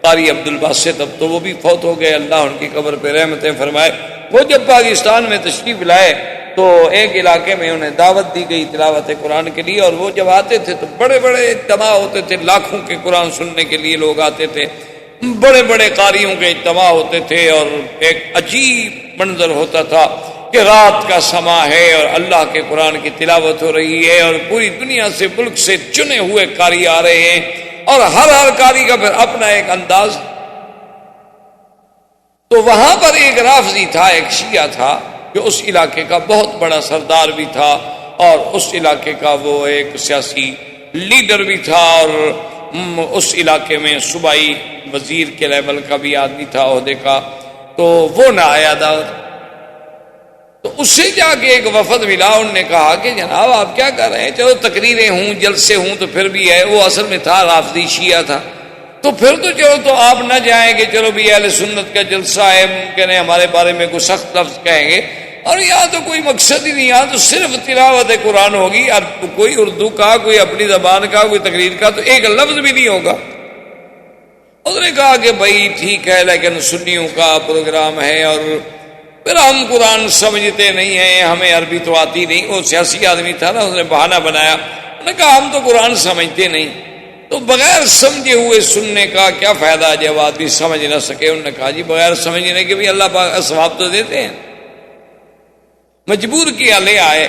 قاری عبد الباسط, اب تو وہ بھی فوت ہو گئے, اللہ ان کی قبر پہ رحمتیں فرمائے, وہ جب پاکستان میں تشریف لائے تو ایک علاقے میں انہیں دعوت دی گئی تلاوت قرآن کے لیے. اور وہ جب آتے تھے تو بڑے بڑے اجتماع ہوتے تھے, لاکھوں کے قرآن سننے کے لیے لوگ آتے تھے, بڑے بڑے قاریوں کے اجتماع ہوتے تھے. اور ایک عجیب منظر ہوتا تھا کہ رات کا سما ہے اور اللہ کے قرآن کی تلاوت ہو رہی ہے, اور پوری دنیا سے, ملک سے چنے ہوئے قاری آ رہے ہیں, اور ہر قاری کا پھر اپنا ایک انداز. تو وہاں پر ایک رافضی تھا, ایک شیعہ تھا, جو اس علاقے کا بہت بڑا سردار بھی تھا, اور اس علاقے کا وہ ایک سیاسی لیڈر بھی تھا, اور اس علاقے میں صوبائی وزیر کے لیول کا بھی آدمی تھا, عہدے کا. تو وہ نہ آیا دعوت. تو اس سے جا کے ایک وفد ملا, انہوں نے کہا کہ جناب آپ کیا کر رہے ہیں, چلو تقریریں ہوں, جلسے ہوں تو پھر بھی ہے. وہ اصل میں تھا رافضی شیعہ تھا, تو پھر تو چلو تو آپ نہ جائیں گے, چلو بھی اہل سنت کا جلسہ ہے, ممکن ہے ہمارے بارے میں کوئی سخت لفظ کہیں گے, اور یہاں تو کوئی مقصد ہی نہیں, یہاں تو صرف تلاوت قرآن ہوگی, اور کوئی اردو کا, کوئی اپنی زبان کا, کوئی تقریر کا تو ایک لفظ بھی نہیں ہوگا. اس نے کہا کہ بھائی ٹھیک ہے, لیکن سنیوں کا پروگرام ہے اور پھر ہم قرآن سمجھتے نہیں ہیں, ہمیں عربی تو آتی نہیں. وہ سیاسی آدمی تھا نا, اس نے بہانہ بنایا, انہوں نے کہا ہم تو قرآن سمجھتے نہیں. تو بغیر سمجھے ہوئے سننے کا کیا فائدہ جب آدمی سمجھ نہ سکے. انہوں نے کہا جی بغیر سمجھنے کے بھی اللہ پاک ثواب تو دیتے ہیں. مجبور کیا لے آئے.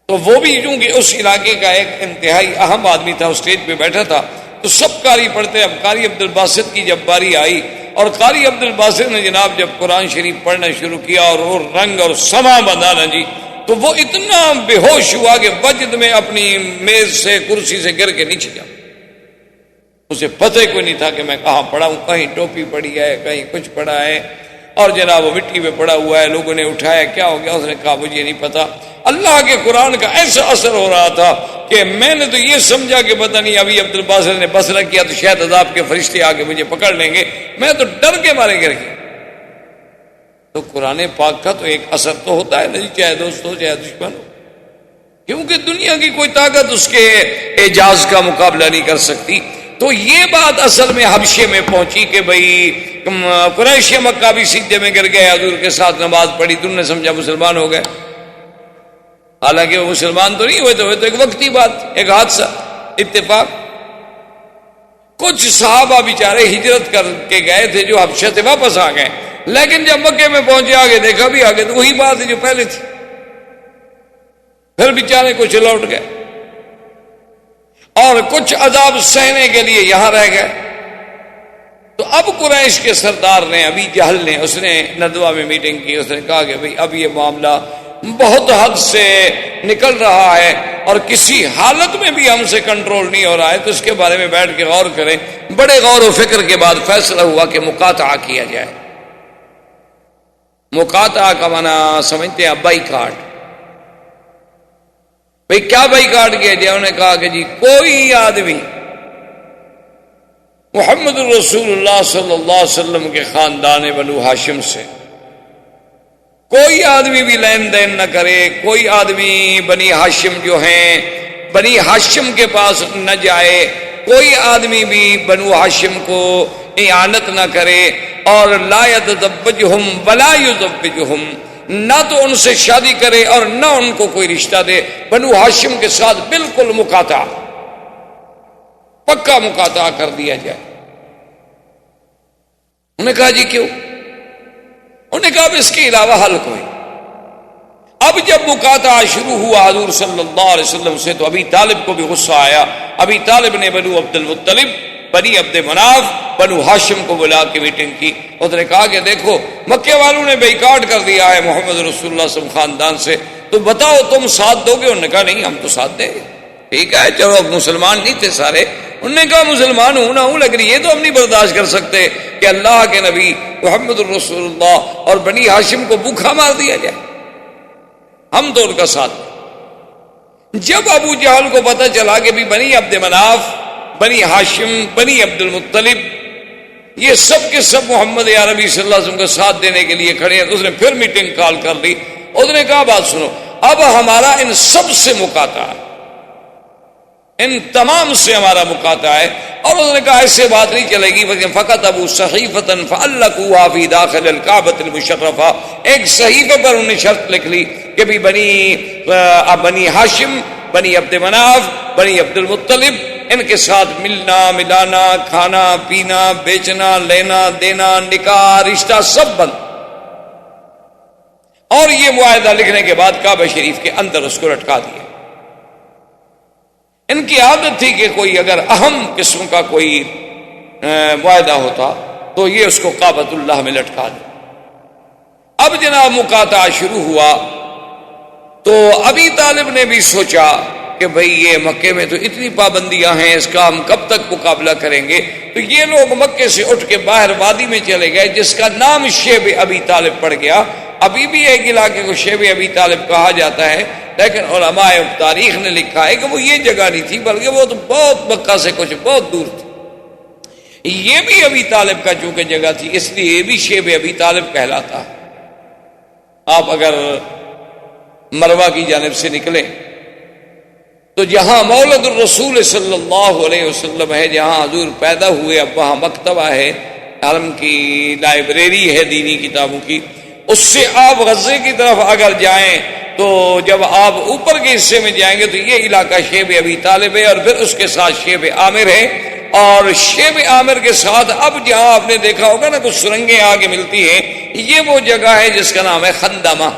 تو وہ بھی چونکہ اس علاقے کا ایک انتہائی اہم آدمی تھا, اسٹیج پہ بیٹھا تھا, تو سب قاری پڑھتے. اب قاری عبد الباسط کی جب باری آئی اور قاری عبد الباسط نے جناب جب قرآن شریف پڑھنا شروع کیا اور وہ رنگ اور سما بندھا نا جی, تو وہ اتنا بے ہوش ہوا کہ وجد میں اپنی میز سے کرسی سے گر کے نیچے جا. اسے پتہ ہی کوئی نہیں تھا کہ میں کہاں پڑھا ہوں, کہیں ٹوپی پڑی ہے, کہیں کچھ پڑا ہے, اور جناب وہ مٹی پہ پڑا ہوا ہے. لوگوں نے اٹھایا, کیا ہو گیا؟ اس نے کہا مجھے نہیں پتا. اللہ کے قرآن کا ایسا اثر ہو رہا تھا کہ میں نے تو یہ سمجھا کہ پتہ نہیں ابھی عبد الباسط نے بسرا کیا تو شاید عذاب کے فرشتے آ کے مجھے پکڑ لیں گے. میں تو ڈر کے مارے گر گیا. تو قرآن پاک کا تو ایک اثر تو ہوتا ہے نہیں, چاہے دوست ہو چاہے دشمن ہو, کیونکہ دنیا کی کوئی طاقت اس کے اعجاز کا مقابلہ نہیں کر سکتی. تو یہ بات اصل میں حبشے میں پہنچی کہ بھئی قریش مکہ بھی سجدے میں گر گئے, حضور کے ساتھ نماز پڑھی, تم نے سمجھا مسلمان ہو گئے. حالانکہ وہ مسلمان تو نہیں ہوئے, تو ایک وقتی بات, ایک حادثہ, اتفاق. کچھ صحابہ بیچارے ہجرت کر کے گئے تھے جو حبشہ سے واپس آ گئے, لیکن جب مکے میں پہنچے آگے دیکھا بھی آگے تو وہی بات ہے جو پہلے تھی. پھر بیچارے کچھ لوٹ گئے اور کچھ عذاب سہنے کے لیے یہاں رہ گئے. تو اب قریش کے سردار نے, ابی جہل نے, اس نے ندوہ میں میٹنگ کی. اس نے کہا کہ بھئی اب یہ معاملہ بہت حد سے نکل رہا ہے اور کسی حالت میں بھی ہم سے کنٹرول نہیں ہو رہا ہے, تو اس کے بارے میں بیٹھ کے غور کریں. بڑے غور و فکر کے بعد فیصلہ ہوا کہ مقاطعہ کیا جائے. مقاطعہ کا معنی سمجھتے ہیں بائیکاٹ. بھئی کیا بائیکاٹ کیا جائے؟ انہوں نے کہا کہ جی کوئی آدمی محمد الرسول اللہ صلی اللہ علیہ وسلم کے خاندان بنو ہاشم سے کوئی آدمی بھی لین دین نہ کرے, کوئی آدمی بنی ہاشم جو ہیں بنی ہاشم کے پاس نہ جائے, کوئی آدمی بھی بنو ہاشم کو اعانت نہ کرے, اور لا یتزوجہم ولا یزوجہم, نہ تو ان سے شادی کرے اور نہ ان کو کوئی رشتہ دے. بنو ہاشم کے ساتھ بالکل مقاطعہ, پکا مقاطعہ کر دیا جائے. انہوں نے کہا جی کیوں؟ انہوں نے کہا اس کے علاوہ حل کوئی. اب جب مقاطعہ شروع ہوا حضور صلی اللہ علیہ وسلم سے, تو ابی طالب کو بھی غصہ آیا. ابی طالب نے بنو عبد المطلب, بنی عبد مناف, بنو ہاشم کو بلا کے میٹنگ کی. اس نے کہا کہ دیکھو مکے والوں نے بیکاٹ کر دیا ہے محمد رسول اللہ صلی اللہ علیہ وسلم خاندان سے, تو بتاؤ تم ساتھ دو گے؟ انہوں نے کہا نہیں ہم تو ساتھ دیں گے. ٹھیک ہے چلو, مسلمان نہیں تھے سارے. انہوں نے کہا مسلمان ہوں نہ ہوں, لیکن یہ تو ہم نہیں برداشت کر سکتے کہ اللہ کے نبی محمد الرسول اللہ اور بنی ہاشم کو بھوکا مار دیا جائے. ہم تو ان کا ساتھ. جب ابو جہل کو پتہ چلا کہ بھی بنی عبد مناف, بنی ہاشم, بنی عبد المطلب, یہ سب کے سب محمد عربی صلی اللہ علیہ وسلم کا ساتھ دینے کے لیے کھڑے ہیں, تو اس نے پھر میٹنگ کال کر لی. اس نے کہا بات سنو, اب ہمارا ان سب سے مقاطعہ ہے, ان تمام سے ہمارا مقاطعہ ہے. اور اس نے کہا ایسے بات نہیں چلے گی. فقط ابو صحیفۃ فعلقوها فی داخل الکعبۃ المشرفہ, ایک صحیفے پر انہوں نے شرط لکھ لی کہ بھی بنی ہاشم, بنی عبد مناف, بنی عبد المطلب, ان کے ساتھ ملنا ملانا, کھانا پینا, بیچنا لینا دینا, نکاح رشتہ سب بند. اور یہ معاہدہ لکھنے کے بعد کعبہ شریف کے اندر اس کو لٹکا دیا. ان کی عادت تھی کہ کوئی اگر اہم قسم کا کوئی معاہدہ ہوتا تو یہ اس کو کعبۃ اللہ میں لٹکا دے. اب جناب مقاطعہ شروع ہوا تو ابی طالب نے بھی سوچا کہ بھئی یہ مکے میں تو اتنی پابندیاں ہیں, اس کا ہم کب تک مقابلہ کریں گے. تو یہ لوگ مکے سے اٹھ کے باہر وادی میں چلے گئے, جس کا نام شیب ابی طالب پڑ گیا. ابھی بھی ایک علاقے کو شیب ابی طالب کہا جاتا ہے, لیکن علماء تاریخ نے لکھا ہے کہ وہ یہ جگہ نہیں تھی, بلکہ وہ تو بہت مکہ سے کچھ بہت دور تھی. یہ بھی ابی طالب کا چونکہ جگہ تھی, اس لیے یہ بھی شیب ابی طالب کہلاتا. آپ اگر مروہ کی جانب سے نکلیں تو جہاں مولد الرسول صلی اللہ علیہ وسلم ہے، جہاں حضور پیدا ہوئے، اب وہاں مکتبہ ہے، حرم کی لائبریری ہے دینی کتابوں کی. اس سے آپ غزے کی طرف اگر جائیں تو جب آپ اوپر کے حصے میں جائیں گے تو یہ علاقہ شیب ابی طالب ہے، اور پھر اس کے ساتھ شیب عامر ہے، اور شیب عامر کے ساتھ اب جہاں آپ نے دیکھا ہوگا نا کچھ سرنگیں آگے ملتی ہیں، یہ وہ جگہ ہے جس کا نام ہے خندمہ.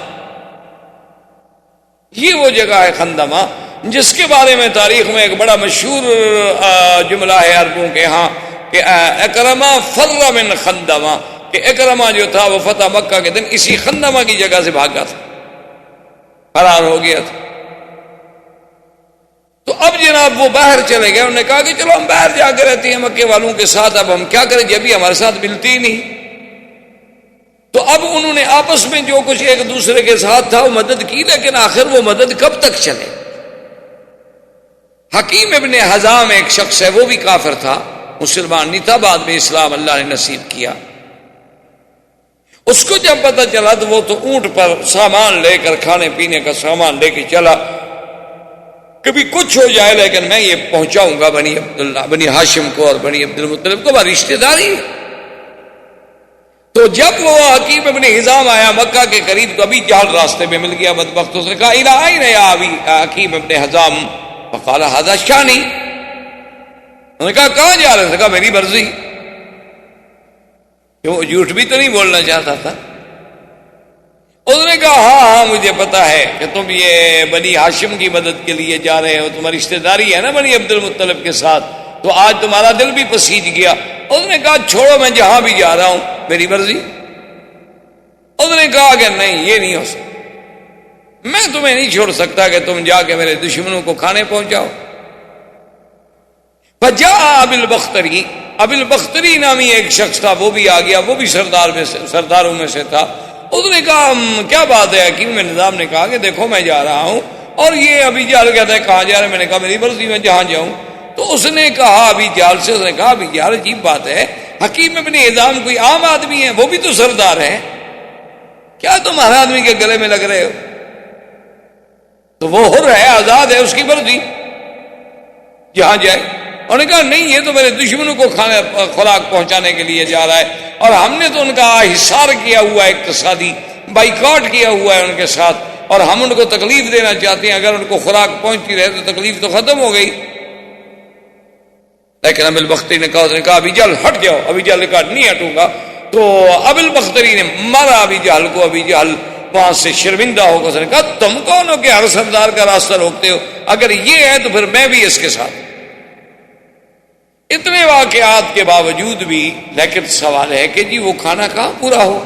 یہ وہ جگہ ہے خندمہ جس کے بارے میں تاریخ میں ایک بڑا مشہور جملہ ہے عربوں کے ہاں کہ اکرمہ فر من خندمہ، کہ اکرمہ جو تھا وہ فتح مکہ کے دن اسی خندمہ کی جگہ سے بھاگا تھا، فرار ہو گیا تھا. تو اب جناب وہ باہر چلے گئے، انہوں نے کہا کہ چلو ہم باہر جا کے رہتے ہیں مکے والوں کے ساتھ، اب ہم کیا کریں جب بھی ہمارے ساتھ ملتی ہی نہیں. تو اب انہوں نے آپس میں جو کچھ ایک دوسرے کے ساتھ تھا وہ مدد کی، لیکن آخر وہ مدد کب تک چلے. حکیم ابن حزام ایک شخص ہے، وہ بھی کافر تھا، مسلمان نہیں تھا، بعد میں اسلام اللہ نے نصیب کیا. اس کو جب پتہ چلا تو وہ تو اونٹ پر سامان لے کر، کھانے پینے کا سامان لے کے چلا، کبھی کچھ ہو جائے لیکن میں یہ پہنچاؤں گا بنی عبداللہ، بنی ہاشم کو اور بنی عبد المطلب کو، ہماری رشتہ داری. تو جب وہ حکیم ابن حزام آیا مکہ کے قریب تو ابھی جہل راستے میں مل گیا بدبخت. اس نے کہا الی این یا ابی حکیم ابن حزام، فقال ھذا شانی. انہوں نے کہا کہاں جا رہے تھے؟ کہا میری مرضی. کیوں جھوٹ بھی تو نہیں بولنا چاہتا تھا. اس نے کہا ہاں مجھے پتا ہے کہ تم یہ بنی ہاشم کی مدد کے لیے جا رہے ہو، تمہاری رشتہ داری ہے نا بنی عبد المطلب کے ساتھ، تو آج تمہارا دل بھی پسیج گیا. اس نے کہا چھوڑو میں جہاں بھی جا رہا ہوں میری مرضی. اس نے کہا کہ نہیں یہ نہیں ہو سکتا، میں تمہیں نہیں چھوڑ سکتا کہ تم جا کے میرے دشمنوں کو کھانے پہنچاؤ. فجاء ابی البختری، ابی البختری نامی ایک شخص تھا، وہ بھی آ گیا، وہ بھی سرداروں میں سے تھا. اس نے کہا کیا بات ہے؟ حکیم میں نظام نے کہا کہ دیکھو میں جا رہا ہوں، اور یہ ابھی جال کہتا ہے کہاں جا رہے؟ میں نے کہا میری مرضی میں جہاں جاؤں. تو اس نے کہا ابھی جال سے، اس نے کہا ابھی جال عجیب بات ہے، حکیم ابن حزام کوئی عام آدمی ہے، وہ بھی تو سردار ہے، کیا تم ہر آدمی کے گلے میں لگ رہے ہو؟ تو وہ حر ہے، آزاد ہے، اس کی مرضی جہاں جائے. انہوں نے کہا نہیں یہ تو میرے دشمنوں کو کھانا خوراک پہنچانے کے لیے جا رہا ہے، اور ہم نے تو ان کا حصار کیا ہوا ہے، اقتصادی بائیکاٹ کیا ہوا ہے ان کے ساتھ، اور ہم ان کو تکلیف دینا چاہتے ہیں. اگر ان کو خوراک پہنچتی رہے تو تکلیف تو ختم ہو گئی. لیکن ابی البختری نے کہا، اس نے کہا ابی جہل ہٹ جاؤ. ابی جہل نے کہا نہیں ہٹوں گا. تو ابی البختری نے مارا ابی جہل کو. ابی جہل وہاں سے شرمندہ ہو کر اس نے کہا تم کون ہو کہ ہر سردار کا راستہ روکتے ہو؟ اگر یہ ہے تو پھر میں بھی اس کے ساتھ. اتنے واقعات کے باوجود بھی لیکن سوال ہے کہ جی وہ کھانا کہاں پورا ہو.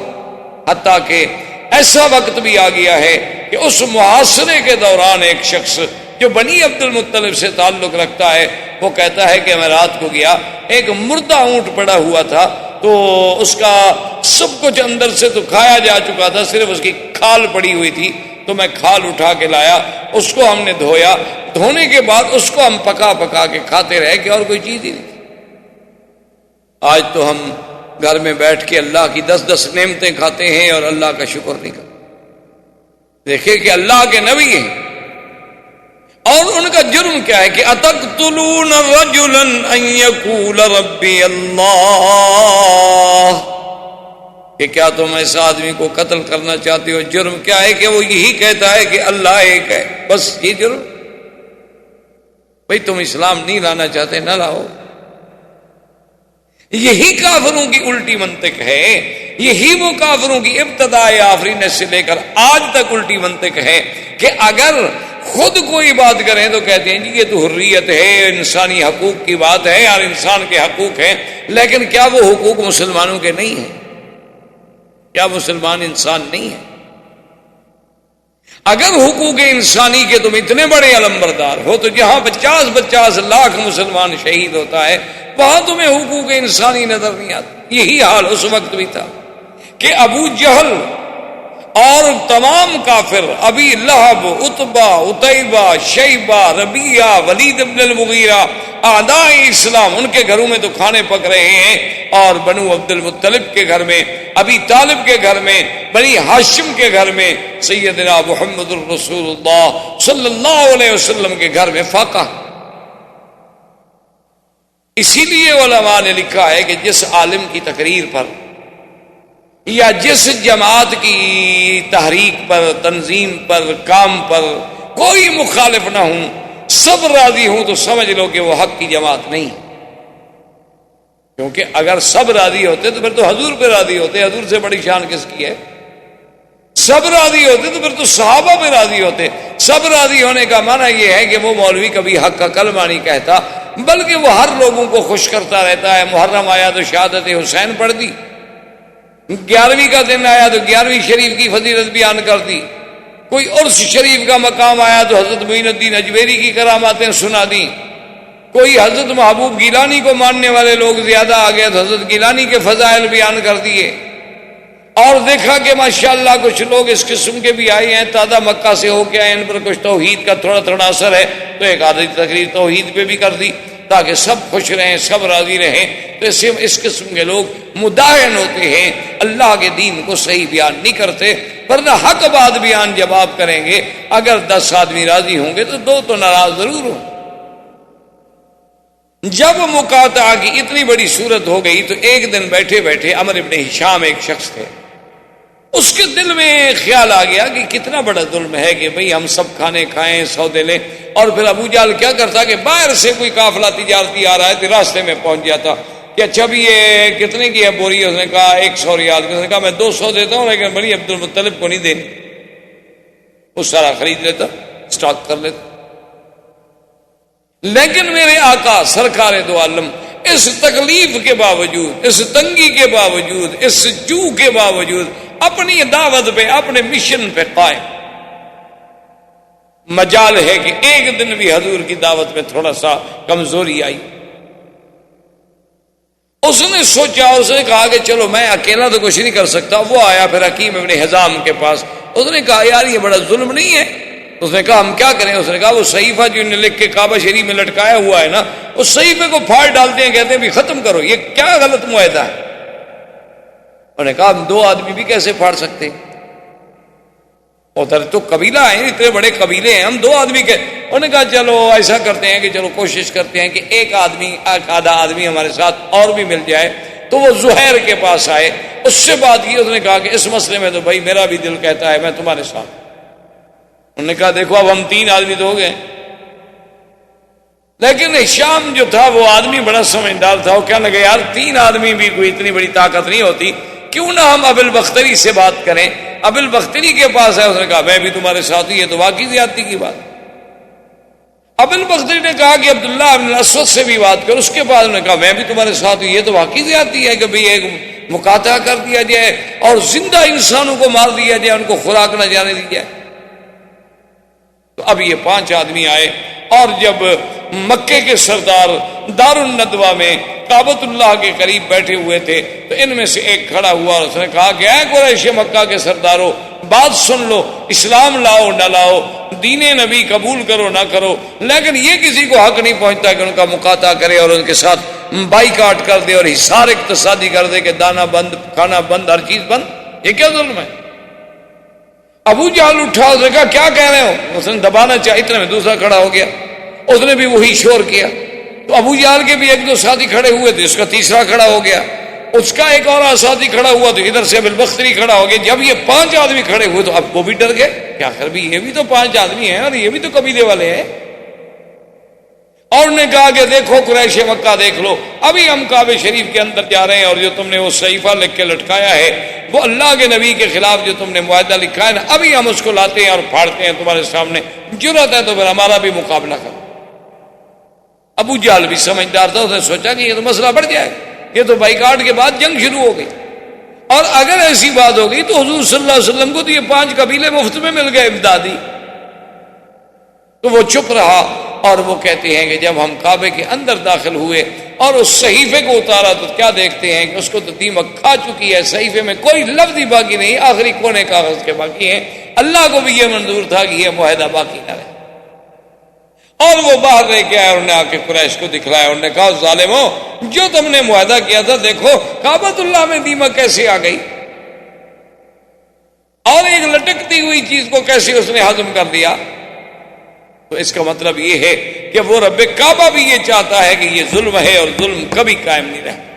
حتیٰ کہ ایسا وقت بھی آ گیا ہے کہ اس محاصرے کے دوران ایک شخص جو بنی عبد المطلب سے تعلق رکھتا ہے وہ کہتا ہے کہ میں رات کو گیا، ایک مردہ اونٹ پڑا ہوا تھا، تو اس کا سب کچھ اندر سے تو کھایا جا چکا تھا، صرف اس کی کھال پڑی ہوئی تھی. تو میں کھال اٹھا کے لایا، اس کو ہم نے دھویا، دھونے کے بعد اس کو ہم پکا پکا کے کھاتے رہے کہ اور کوئی چیز ہی نہیں. آج تو ہم گھر میں بیٹھ کے اللہ کی 10 نعمتیں کھاتے ہیں اور اللہ کا شکر نہیں کرتے. دیکھیں کہ اللہ کے نبی ہیں اور ان کا جرم کیا ہے کہ اتقتلون رجلا ان یقول ربی اللہ، کہ کیا تم ایسا آدمی کو قتل کرنا چاہتے ہو؟ جرم کیا ہے کہ وہ یہی کہتا ہے کہ اللہ ایک ہے، بس یہ جرم. بھئی تم اسلام نہیں لانا چاہتے نہ لاؤ. یہی کافروں کی الٹی منطق ہے، یہی وہ کافروں کی ابتداء آفرینت سے لے کر آج تک الٹی منطق ہے کہ اگر خود کوئی بات کریں تو کہتے ہیں جی یہ تو حریت ہے، انسانی حقوق کی بات ہے اور انسان کے حقوق ہیں. لیکن کیا وہ حقوق مسلمانوں کے نہیں ہیں؟ کیا مسلمان انسان نہیں ہے؟ اگر حقوق انسانی کے تم اتنے بڑے علمبردار ہو تو جہاں 50 لاکھ مسلمان شہید ہوتا ہے وہاں تمہیں حقوق انسانی نظر نہیں آتا. یہی حال اس وقت بھی تھا کہ ابو جہل اور تمام کافر ابی لہب، عتبہ، عتیبہ، شیبہ، ربیعہ، ولید بن المغیرہ، اعداء اسلام، ان کے گھروں میں تو کھانے پک رہے ہیں، اور بنو عبد المطلب کے گھر میں، ابی طالب کے گھر میں، بنی ہاشم کے گھر میں، سیدنا محمد الرسول اللہ صلی اللہ علیہ وسلم کے گھر میں فاقہ۔ اسی لیے علماء نے لکھا ہے کہ جس عالم کی تقریر پر یا جس جماعت کی تحریک پر، تنظیم پر، کام پر کوئی مخالف نہ ہوں، سب راضی ہوں، تو سمجھ لو کہ وہ حق کی جماعت نہیں، کیونکہ اگر سب راضی ہوتے تو پھر تو حضور پہ راضی ہوتے، حضور سے بڑی شان کس کی ہے؟ سب راضی ہوتے تو پھر تو صحابہ پہ راضی ہوتے۔ سب راضی ہونے کا معنی یہ ہے کہ وہ مولوی کبھی حق کا کلمہ نہیں کہتا، بلکہ وہ ہر لوگوں کو خوش کرتا رہتا ہے۔ محرم آیا تو شہادت حسین پڑھ دی، 11ویں کا دن آیا تو 11ویں شریف کی فضیلت بیان کر دی، کوئی عرس شریف کا مقام آیا تو حضرت معین الدین اجمیری کی کراماتیں سنا دی، کوئی حضرت محبوب گیلانی کو ماننے والے لوگ زیادہ آ گئے تو حضرت گیلانی کے فضائل بیان کر دیے، اور دیکھا کہ ماشاءاللہ کچھ لوگ اس قسم کے بھی آئے ہیں، تازہ مکہ سے ہو کے آئے، ان پر کچھ توحید کا تھوڑا تھوڑا اثر ہے، تو ایک آدھی تقریر توحید پہ بھی کر دی تاکہ سب خوش رہیں، سب راضی رہیں۔ تو اس قسم کے لوگ مداہن ہوتے ہیں، اللہ کے دین کو صحیح بیان نہیں کرتے، ورنہ حق بات بیان جب آپ کریں گے، اگر 10 آدمی راضی ہوں گے تو 2 تو ناراض ضرور ہوں۔ جب مقاطعہ کی اتنی بڑی صورت ہو گئی تو ایک دن بیٹھے بیٹھے عمر ابن ہشام ایک شخص تھے، اس کے دل میں خیال آ گیا کہ کتنا بڑا ظلم ہے کہ بھئی ہم سب کھانے کھائیں، سودے لیں، اور پھر ابو جہل کیا کرتا کہ باہر سے کوئی قافلہ تجارتی آ رہا ہے تو راستے میں پہنچ جاتا کہ اچھا بھی یہ کتنے کی ہے بوری؟ اس نے کہا 100 ریال۔ اس نے کہا میں 200 دیتا ہوں، لیکن بنی عبد المطلب کو نہیں دینی۔ وہ سارا خرید لیتا، سٹاک کر لیتا۔ لیکن میرے آقا سرکار دو عالم اس تکلیف کے باوجود، اس تنگی کے باوجود، اس جو کے باوجود اپنی دعوت پہ، اپنے مشن پہ قائم۔ مجال ہے کہ ایک دن بھی حضور کی دعوت میں تھوڑا سا کمزوری آئی، اس نے سوچا، اس نے کہا کہ چلو میں اکیلا تو کچھ نہیں کر سکتا۔ وہ آیا پھر حکیم ابن حزام کے پاس، اس نے کہا یار یہ بڑا ظلم نہیں ہے؟ اس نے کہا ہم کیا کریں؟ اس نے کہا وہ صحیفہ جو انہیں لکھ کے کعبہ شریف میں لٹکایا ہوا ہے نا، اس صحیفے کو پھاڑ ڈالتے ہیں، کہتے ہیں بھی ختم کرو، یہ کیا غلط معاہدہ ہے؟ انہوں نے کہا ہم 2 آدمی بھی کیسے پھاڑ سکتے ہیں؟ ادھر تو قبیلہ ہیں، اتنے بڑے قبیلے ہیں، ہم 2 آدمی کے۔ انہوں نے کہا چلو ایسا کرتے ہیں کہ چلو کوشش کرتے ہیں کہ ایک آدھا آدمی ہمارے ساتھ اور بھی مل جائے۔ تو وہ زہیر کے پاس آئے، اس سے بات کی، اس نے کہا کہ اس مسئلے میں تو بھائی میرا بھی دل کہتا ہے میں تمہارے ساتھ۔ انہوں نے کہا دیکھو اب ہم 3 آدمی تو ہو گئے، لیکن ہشام جو تھا وہ آدمی بڑا سمجھدار تھا، وہ کہنے لگا یار 3 آدمی بھی کوئی اتنی بڑی طاقت نہیں ہوتی، کیوں نہ ہم ابو البختری سے بات کریں؟ ابو البختری کے پاس ہے، اس نے کہا میں بھی تمہارے ساتھ ہوں، یہ تو واقعی زیادتی کی بات۔ ابو البختری نے کہا کہ عبداللہ بن الاسود سے بھی بات کرو، اس کے بعد انہوں نے کہا میں بھی تمہارے ساتھ ہوں، یہ تو واقعی زیادتی ہے کہ بھئی ایک مقاطعہ کر دیا جائے اور زندہ انسانوں کو مار دیا جائے، ان کو خوراک نہ جانے دی جائے۔ تو اب یہ 5 آدمی آئے، اور جب مکے کے سردار دار الندوہ میں کعبۃ اللہ کے قریب بیٹھے ہوئے تھے تو ان میں سے ایک کھڑا ہوا اور اس نے کہا کہ اے قریش مکہ کے سرداروں، بات سن لو، اسلام لاؤ نہ لاؤ، دین نبی قبول کرو نہ کرو، لیکن یہ کسی کو حق نہیں پہنچتا کہ ان کا مقاطعہ کرے اور ان کے ساتھ بائیکاٹ کر دے اور حصار اقتصادی کر دے کہ دانا بند، کھانا بند، ہر چیز بند۔ یہ کیا ظلم ہے؟ ابو جہل اٹھا، اس نے کہا کیا کہہ رہے ہو؟ اس نے دبانا چاہا، اتنے میں دوسرا کھڑا ہو گیا، اس نے بھی وہی شور کیا۔ تو ابو جہل کے بھی 1-2 ساتھی کھڑے ہوئے تھے، اس کا تیسرا کھڑا ہو گیا، اس کا ایک اور ساتھی کھڑا ہوا تو ادھر سے ابو البختری کھڑا ہو گیا۔ جب یہ 5 آدمی کھڑے ہوئے تو اب وہ بھی ڈر گئے کہ آخر بھی یہ بھی تو 5 آدمی ہیں اور یہ بھی تو قبیلے والے ہیں۔ اور نے کہا کہ دیکھو قریش مکہ دیکھ لو، ابھی ہم کعبہ شریف کے اندر جا رہے ہیں اور جو تم نے وہ صحیفہ لکھ کے لٹکایا ہے وہ اللہ کے نبی کے خلاف جو تم نے معاہدہ لکھا ہے نا، ابھی ہم اس کو لاتے ہیں اور پھاڑتے ہیں تمہارے سامنے، جرأت ہے تو پھر ہمارا بھی مقابلہ کرو۔ ابو جہل بھی سمجھدار تھا، اس نے سوچا کہ یہ تو مسئلہ بڑھ جائے، یہ تو بائیکاٹ کے بعد جنگ شروع ہو گئی، اور اگر ایسی بات ہو گئی تو حضور صلی اللہ علیہ وسلم کو تو یہ 5 قبیلے مفت میں مل گئے امدادی۔ تو وہ چپ رہا، اور وہ کہتے ہیں کہ جب ہم کعبے کے اندر داخل ہوئے اور اس صحیفے کو اتارا تو کیا دیکھتے ہیں کہ اس کو تو دیمک کھا چکی ہے، صحیفے میں کوئی لفظ ہی باقی نہیں، آخری کونے کاغذ کے باقی ہیں۔ اللہ کو بھی یہ منظور تھا کہ یہ معاہدہ باقی نہ رہے، اور وہ باہر لے کے آئے، انہوں نے آ کے قریش کو دکھلایا، انہوں نے کہا ظالموں جو تم نے معاہدہ کیا تھا دیکھو کعبۃ اللہ میں دیمک کیسے آ گئی، اور ایک لٹکتی ہوئی چیز کو کیسے اس نے ہضم کر دیا۔ تو اس کا مطلب یہ ہے کہ وہ رب کعبہ بھی یہ چاہتا ہے کہ یہ ظلم ہے اور ظلم کبھی قائم نہیں رہتا۔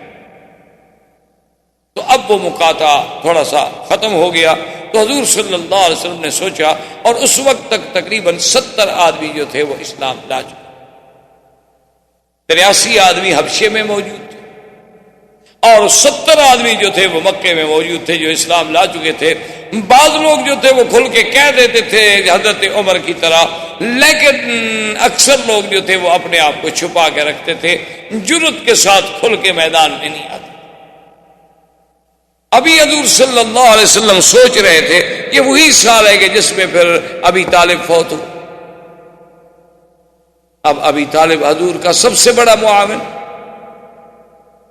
تو اب وہ مقاطعہ تھوڑا سا ختم ہو گیا، تو حضور صلی اللہ علیہ وسلم نے سوچا، اور اس وقت تک تقریباً 70 آدمی جو تھے وہ اسلام لا چکے، 83 آدمی حبشے میں موجود تھے، اور 70 آدمی جو تھے وہ مکے میں موجود تھے جو اسلام لا چکے تھے۔ بعض لوگ جو تھے وہ کھل کے کہہ دیتے تھے حضرت عمر کی طرح، لیکن اکثر لوگ جو تھے وہ اپنے آپ کو چھپا کے رکھتے تھے، جرأت کے ساتھ کھل کے میدان میں نہیں آتے۔ ابھی حضور صلی اللہ علیہ وسلم سوچ رہے تھے کہ وہی سال ہے کہ جس میں پھر ابی طالب فوت ہو۔ اب ابی طالب حضور کا سب سے بڑا معاون،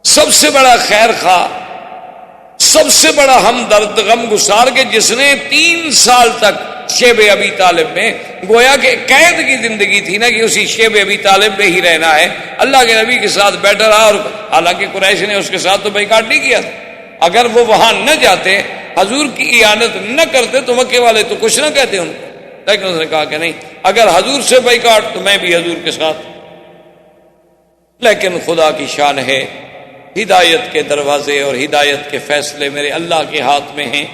سب سے بڑا خیر خواہ، سب سے بڑا ہمدرد، غم گسار، کے جس نے 3 سال تک شیب ابی طالب میں گویا کہ قید کی زندگی تھی نا، کہ اسی شیب ابی طالب میں ہی رہنا ہے، اللہ کے نبی کے ساتھ بیٹھا رہا، اور حالانکہ قریش نے اس کے ساتھ تو بائیکاٹ نہیں کیا تھا۔ اگر وہ وہاں نہ جاتے، حضور کی اعانت نہ کرتے تو مکے والے تو کچھ نہ کہتے ان کو، لیکن اس نے کہا کہ نہیں، اگر حضور سے بائیکاٹ تو میں بھی حضور کے ساتھ۔ لیکن خدا کی شان ہے، ہدایت کے دروازے اور ہدایت کے فیصلے میرے اللہ کے ہاتھ میں ہیں،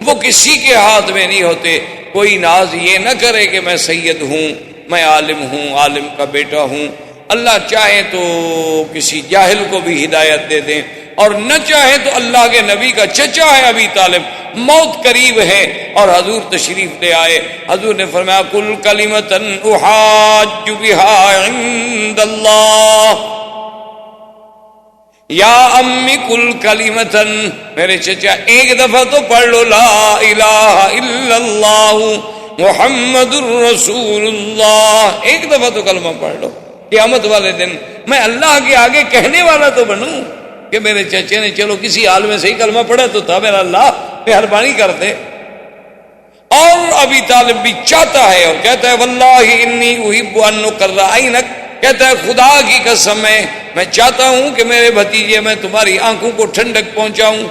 وہ کسی کے ہاتھ میں نہیں ہوتے۔ کوئی ناز یہ نہ کرے کہ میں سید ہوں، میں عالم ہوں، عالم کا بیٹا ہوں۔ اللہ چاہے تو کسی جاہل کو بھی ہدایت دے دیں، اور نہ چاہے تو اللہ کے نبی کا چچا ہے ابی طالب، موت قریب ہے اور حضور تشریف لے آئے۔ حضور نے فرمایا کل کلمۃ احاج بها عند اللہ یا امی کل کلمۃ، میرے چچا ایک دفعہ تو پڑھ لو لا الہ الا اللہ محمد الرسول اللہ، ایک دفعہ تو کلمہ پڑھ لو، قیامت والے دن میں اللہ کے آگے کہنے والا تو بنوں کہ میرے چچے نے چلو کسی حال میں صحیح کلمہ پڑھا تو تھا، میرا اللہ مہربانی کر دے۔ اور ابی طالب بھی چاہتا ہے اور کہتا ہے واللہ انی احب ان اقر عینک، کہتا ہے خدا کی قسم میں چاہتا ہوں کہ میرے بھتیجے میں تمہاری آنکھوں کو ٹھنڈک پہنچاؤں،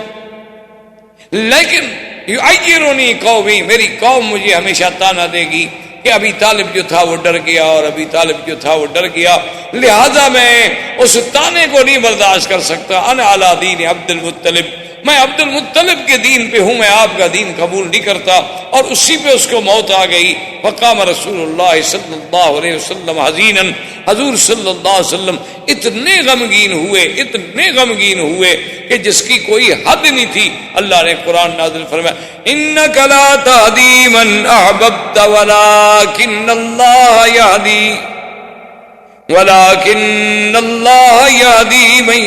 لیکن یعیرنی قومی، میری قوم مجھے ہمیشہ تانا دے گی کہ ابی طالب جو تھا وہ ڈر گیا، اور ابی طالب جو تھا وہ ڈر گیا، لہذا میں اس تانے کو نہیں برداشت کر سکتا۔ انا علی دین عبد المطلب، میں عبد المطلب کے دین پہ ہوں، میں آپ کا دین قبول نہیں کرتا، اور اسی پہ اس کو موت آ گئی۔ فقام رسول اللہ صلی اللہ علیہ وسلم حزینا، حضور صلی اللہ علیہ وسلم اتنے غمگین ہوئے کہ جس کی کوئی حد نہیں تھی۔ اللہ نے قرآن نازل فرمایا انک لا تہدی من احببت ولکن اللہ یہدی من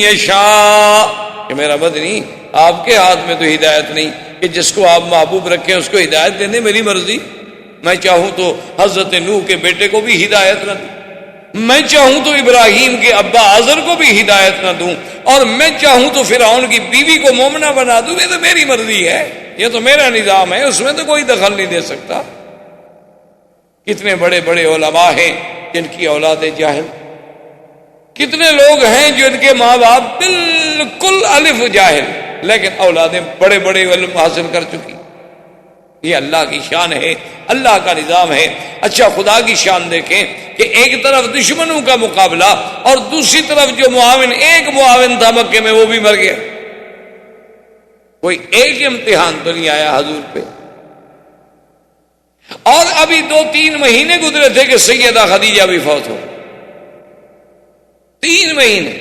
یشاء، کہ میرا بدنی آپ کے ہاتھ میں تو ہدایت نہیں، کہ جس کو آپ محبوب رکھیں اس کو ہدایت دینے میری مرضی، میں چاہوں تو حضرت نوح کے بیٹے کو بھی ہدایت نہ دوں، میں چاہوں تو ابراہیم کے ابا آزر کو بھی ہدایت نہ دوں، اور میں چاہوں تو فرعون کی بیوی کو مومنہ بنا دوں، یہ تو میری مرضی ہے، یہ تو میرا نظام ہے، اس میں تو کوئی دخل نہیں دے سکتا۔ کتنے بڑے بڑے علماء ہیں جن کی اولاد جاہل، کتنے لوگ ہیں جن کے ماں باپ بالکل الف جاہل، لیکن اولادیں بڑے بڑے علم حاصل کر چکی۔ یہ اللہ کی شان ہے، اللہ کا نظام ہے۔ اچھا خدا کی شان دیکھیں کہ ایک طرف دشمنوں کا مقابلہ، اور دوسری طرف جو معاون، ایک معاون تھا مکے میں وہ بھی مر گیا، کوئی ایک امتحان تو نہیں آیا حضور پہ۔ اور ابھی 2-3 مہینے گزرے تھے کہ سیدہ خدیجہ بھی فوت ہو، 3 مہینے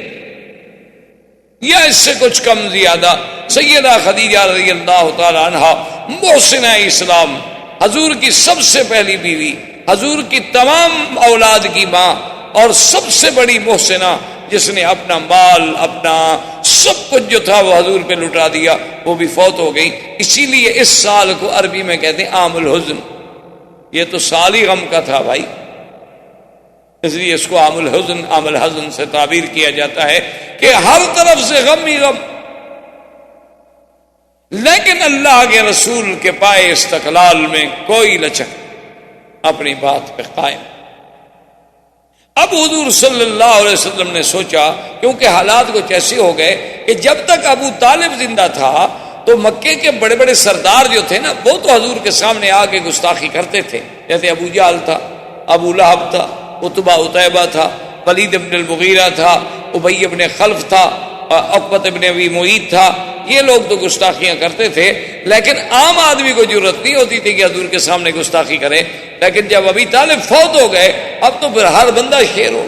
یا اس سے کچھ کم زیادہ۔ سیدہ خدیجہ رضی اللہ تعالی عنہا محسنہ اسلام، حضور کی سب سے پہلی بیوی، حضور کی تمام اولاد کی ماں، اور سب سے بڑی محسنہ، جس نے اپنا مال، اپنا سب کچھ جو تھا وہ حضور پہ لٹا دیا، وہ بھی فوت ہو گئی۔ اسی لیے اس سال کو عربی میں کہتے ہیں عام الحزن، یہ تو سال ہی غم کا تھا بھائی، اس لیے اس کو عام الحزن سے تعبیر کیا جاتا ہے کہ ہر طرف سے غم ہی غم، لیکن اللہ کے رسول کے پائے استقلال میں کوئی لچک، اپنی بات پہ قائم۔ اب حضور صلی اللہ علیہ وسلم نے سوچا، کیونکہ حالات کچھ ایسے ہو گئے کہ جب تک ابو طالب زندہ تھا تو مکے کے بڑے بڑے سردار جو تھے نا، وہ تو حضور کے سامنے آ کے گستاخی کرتے تھے، جیسے ابو جہل تھا، ابو لہب تھا، عتبہ عتیبہ تھا، ولید بن المغیرہ تھا، ابی بن خلف تھا، عقبۃ بن ابی معیط تھا، یہ لوگ تو گستاخیاں کرتے تھے، لیکن عام آدمی کو ضرورت نہیں ہوتی تھی کہ حضور کے سامنے گستاخی کرے۔ لیکن جب ابی طالب فوت ہو گئے، اب تو پھر ہر بندہ شیر ہو،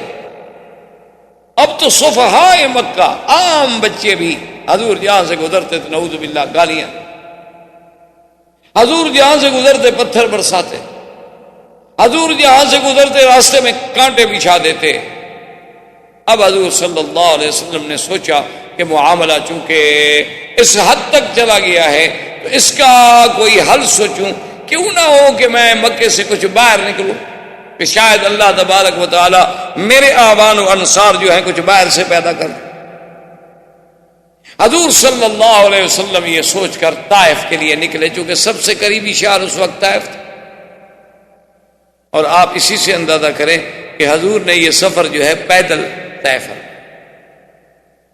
اب تو صفحائے مکہ، عام بچے بھی حضور جہاں سے گزرتے تھے نعوذ باللہ گالیاں، حضور جہاں سے گزرتے پتھر برساتے، حضور جہاں سے گزرتے راستے میں کانٹے بچھا دیتے۔ اب حضور صلی اللہ علیہ وسلم نے سوچا کہ معاملہ چونکہ اس حد تک چلا گیا ہے تو اس کا کوئی حل سوچوں، کیوں نہ ہو کہ میں مکے سے کچھ باہر نکلوں، کہ شاید اللہ تبارک و تعالی میرے آبان و انصار جو ہیں کچھ باہر سے پیدا کر۔ حضور صلی اللہ علیہ وسلم یہ سوچ کر طائف کے لیے نکلے، چونکہ سب سے قریبی شہر اس وقت طائف تھا، اور آپ اسی سے اندازہ کریں کہ حضور نے یہ سفر جو ہے پیدل طے فرمایا۔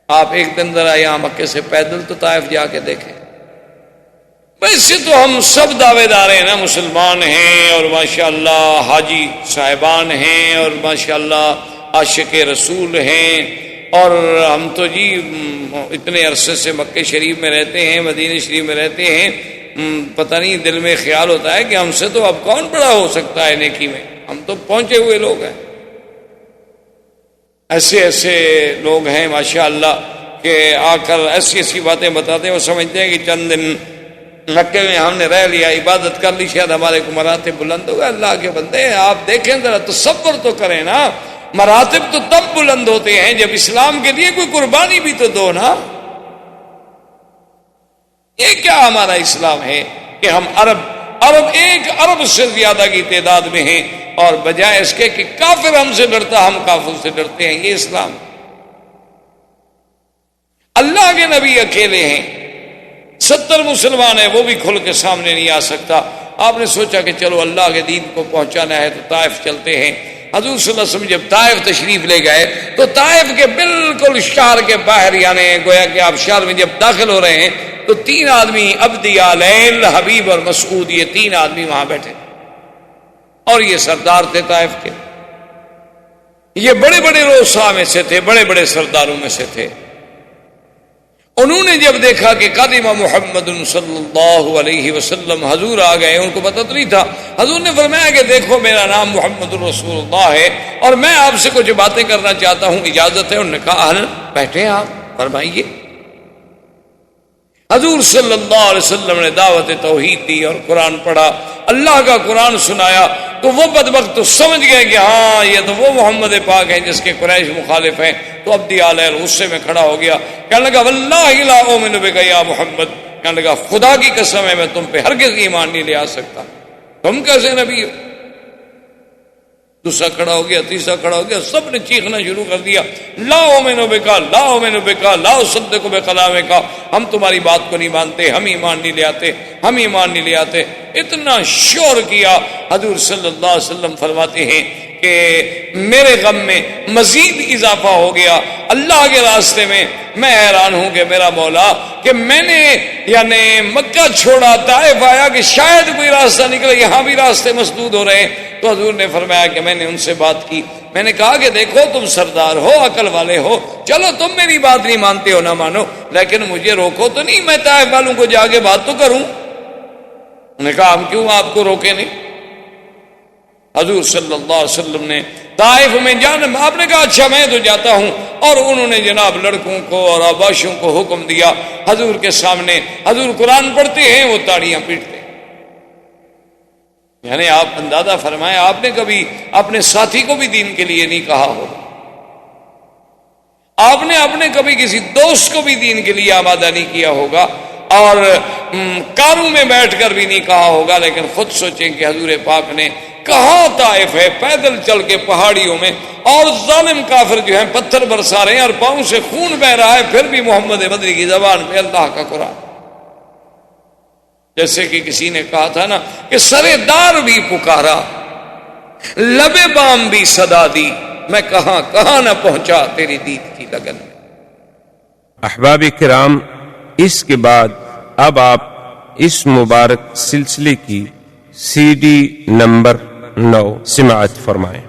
آپ ایک دن ذرا یہاں مکے سے پیدل تو طائف جا کے دیکھیں۔ ویسے تو ہم سب دعوے دار ہیں نا، مسلمان ہیں اور ماشاءاللہ حاجی صاحبان ہیں اور ماشاءاللہ عاشق رسول ہیں، اور ہم تو جی اتنے عرصے سے مکے شریف میں رہتے ہیں، مدینہ شریف میں رہتے ہیں، پتہ نہیں دل میں خیال ہوتا ہے کہ ہم سے تو اب کون بڑا ہو سکتا ہے نیکی میں، ہم تو پہنچے ہوئے لوگ ہیں۔ ایسے ایسے لوگ ہیں ماشاءاللہ کہ آ کر ایسی ایسی باتیں بتاتے ہیں، وہ سمجھتے ہیں کہ چند دن مکے میں ہم نے رہ لیا، عبادت کر لی، شاید ہمارے کو مراتب بلند ہو گئے۔ اللہ کے بندے آپ دیکھیں ذرا، تصور تو کریں نا، مراتب تو تب بلند ہوتے ہیں جب اسلام کے لیے کوئی قربانی بھی تو دو نا۔ یہ کیا ہمارا اسلام ہے کہ ہم عرب 1 ارب سے زیادہ کی تعداد میں ہیں، اور بجائے اس کے کہ کافر ہم سے ڈرتا ہم کافر سے ڈرتے ہیں۔ یہ اسلام، اللہ کے نبی اکیلے ہیں، 70 مسلمان ہیں، وہ بھی کھل کے سامنے نہیں آ سکتا۔ آپ نے سوچا کہ چلو اللہ کے دین کو پہنچانا ہے تو طائف چلتے ہیں۔ حضور صلی اللہ علیہ وسلم جب طائف تشریف لے گئے تو طائف کے بالکل شہر کے باہر، یعنی گویا کہ آپ شہر میں جب داخل ہو رہے ہیں تو 3 آدمی، عبدی، لیل، حبیب اور مسعود، یہ 3 آدمی وہاں بیٹھے، اور یہ سردار تھے طائف کے، یہ بڑے بڑے روسا میں سے تھے، بڑے بڑے سرداروں میں سے تھے۔ انہوں نے جب دیکھا کہ قادم محمد صلی اللہ علیہ وسلم، حضور آ گئے، ان کو پتہ تو نہیں تھا، حضور نے فرمایا کہ دیکھو میرا نام محمد رسول اللہ ہے اور میں آپ سے کچھ باتیں کرنا چاہتا ہوں، اجازت ہے؟ انہوں نے کہا اہلاً، بیٹھیں آپ، فرمائیے۔ حضور صلی اللہ علیہ وسلم نے دعوت توحید دی اور قرآن پڑھا، اللہ کا قرآن سنایا، تو وہ بدبخت تو سمجھ گئے کہ ہاں یہ تو وہ محمد پاک ہیں جس کے قریش مخالف ہیں۔ تو عبدی علیہ غصے میں کھڑا ہو گیا، کہنے لگا واللہ لا اؤمن بک یا محمد، کہنے لگا خدا کی قسم ہے میں تم پہ ہرگز ایمان نہیں لے آ سکتا، تم کیسے نبی ہو؟ دوسرا کھڑا ہو گیا، تیسرا کھڑا ہو گیا، سب نے چیخنا شروع کر دیا، لا اؤمن بک لا اؤمن بک لا اصدق بکلامک، ہم تمہاری بات کو نہیں مانتے، ہم ایمان نہیں لے آتے، ہم ایمان نہیں لے آتے۔ اتنا شور کیا۔ حضور صلی اللہ علیہ وسلم فرماتے ہیں کہ میرے غم میں مزید اضافہ ہو گیا اللہ کے راستے میں۔ میں حیران ہوں کہ میرا مولا، کہ میں نے یعنی مکہ چھوڑا، طائف آیا کہ شاید کوئی راستہ نکلے، یہاں بھی راستے مسدود ہو رہے ہیں۔ تو حضور نے فرمایا کہ میں نے ان سے بات کی، میں نے کہا کہ دیکھو تم سردار ہو، عقل والے ہو، چلو تم میری بات نہیں مانتے ہو نہ مانو، لیکن مجھے روکو تو نہیں، میں طائف والوں کو جا کے بات تو کروں۔ انہوں نے کہا ہم کیوں آپ کو روکے نہیں؟ حضور صلی اللہ علیہ وسلم نے طائف میں جانا، آپ نے کہا اچھا میں تو جاتا ہوں، اور انہوں نے جناب لڑکوں کو اور آباشوں کو حکم دیا حضور کے سامنے۔ حضور قرآن پڑھتے ہیں، وہ تاڑیاں پیٹتے ہیں۔ یعنی آپ اندازہ فرمائیں، آپ نے کبھی اپنے ساتھی کو بھی دین کے لیے نہیں کہا ہوگا، آپ نے اپنے کبھی کسی دوست کو بھی دین کے لیے آمادہ نہیں کیا ہوگا، اور کاروں میں بیٹھ کر بھی نہیں کہا ہوگا، لیکن خود سوچیں کہ حضور پاک نے کہاں طائف ہے، پیدل چل کے پہاڑیوں میں، اور ظالم کافر جو ہیں پتھر برسا رہے ہیں اور پاؤں سے خون بہ رہا ہے، پھر بھی محمد بدری کی زبان پہ اللہ کا قرآن. جیسے کہ کسی نے کہا تھا نا کہ سرے دار بھی پکارا، لبے بام بھی صدا دی، میں کہاں کہاں نہ پہنچا تیری دید کی لگن میں. احباب کرام، اس کے بعد اب آپ اس مبارک سلسلے کی CD نمبر 9 سماعت فرمائیں.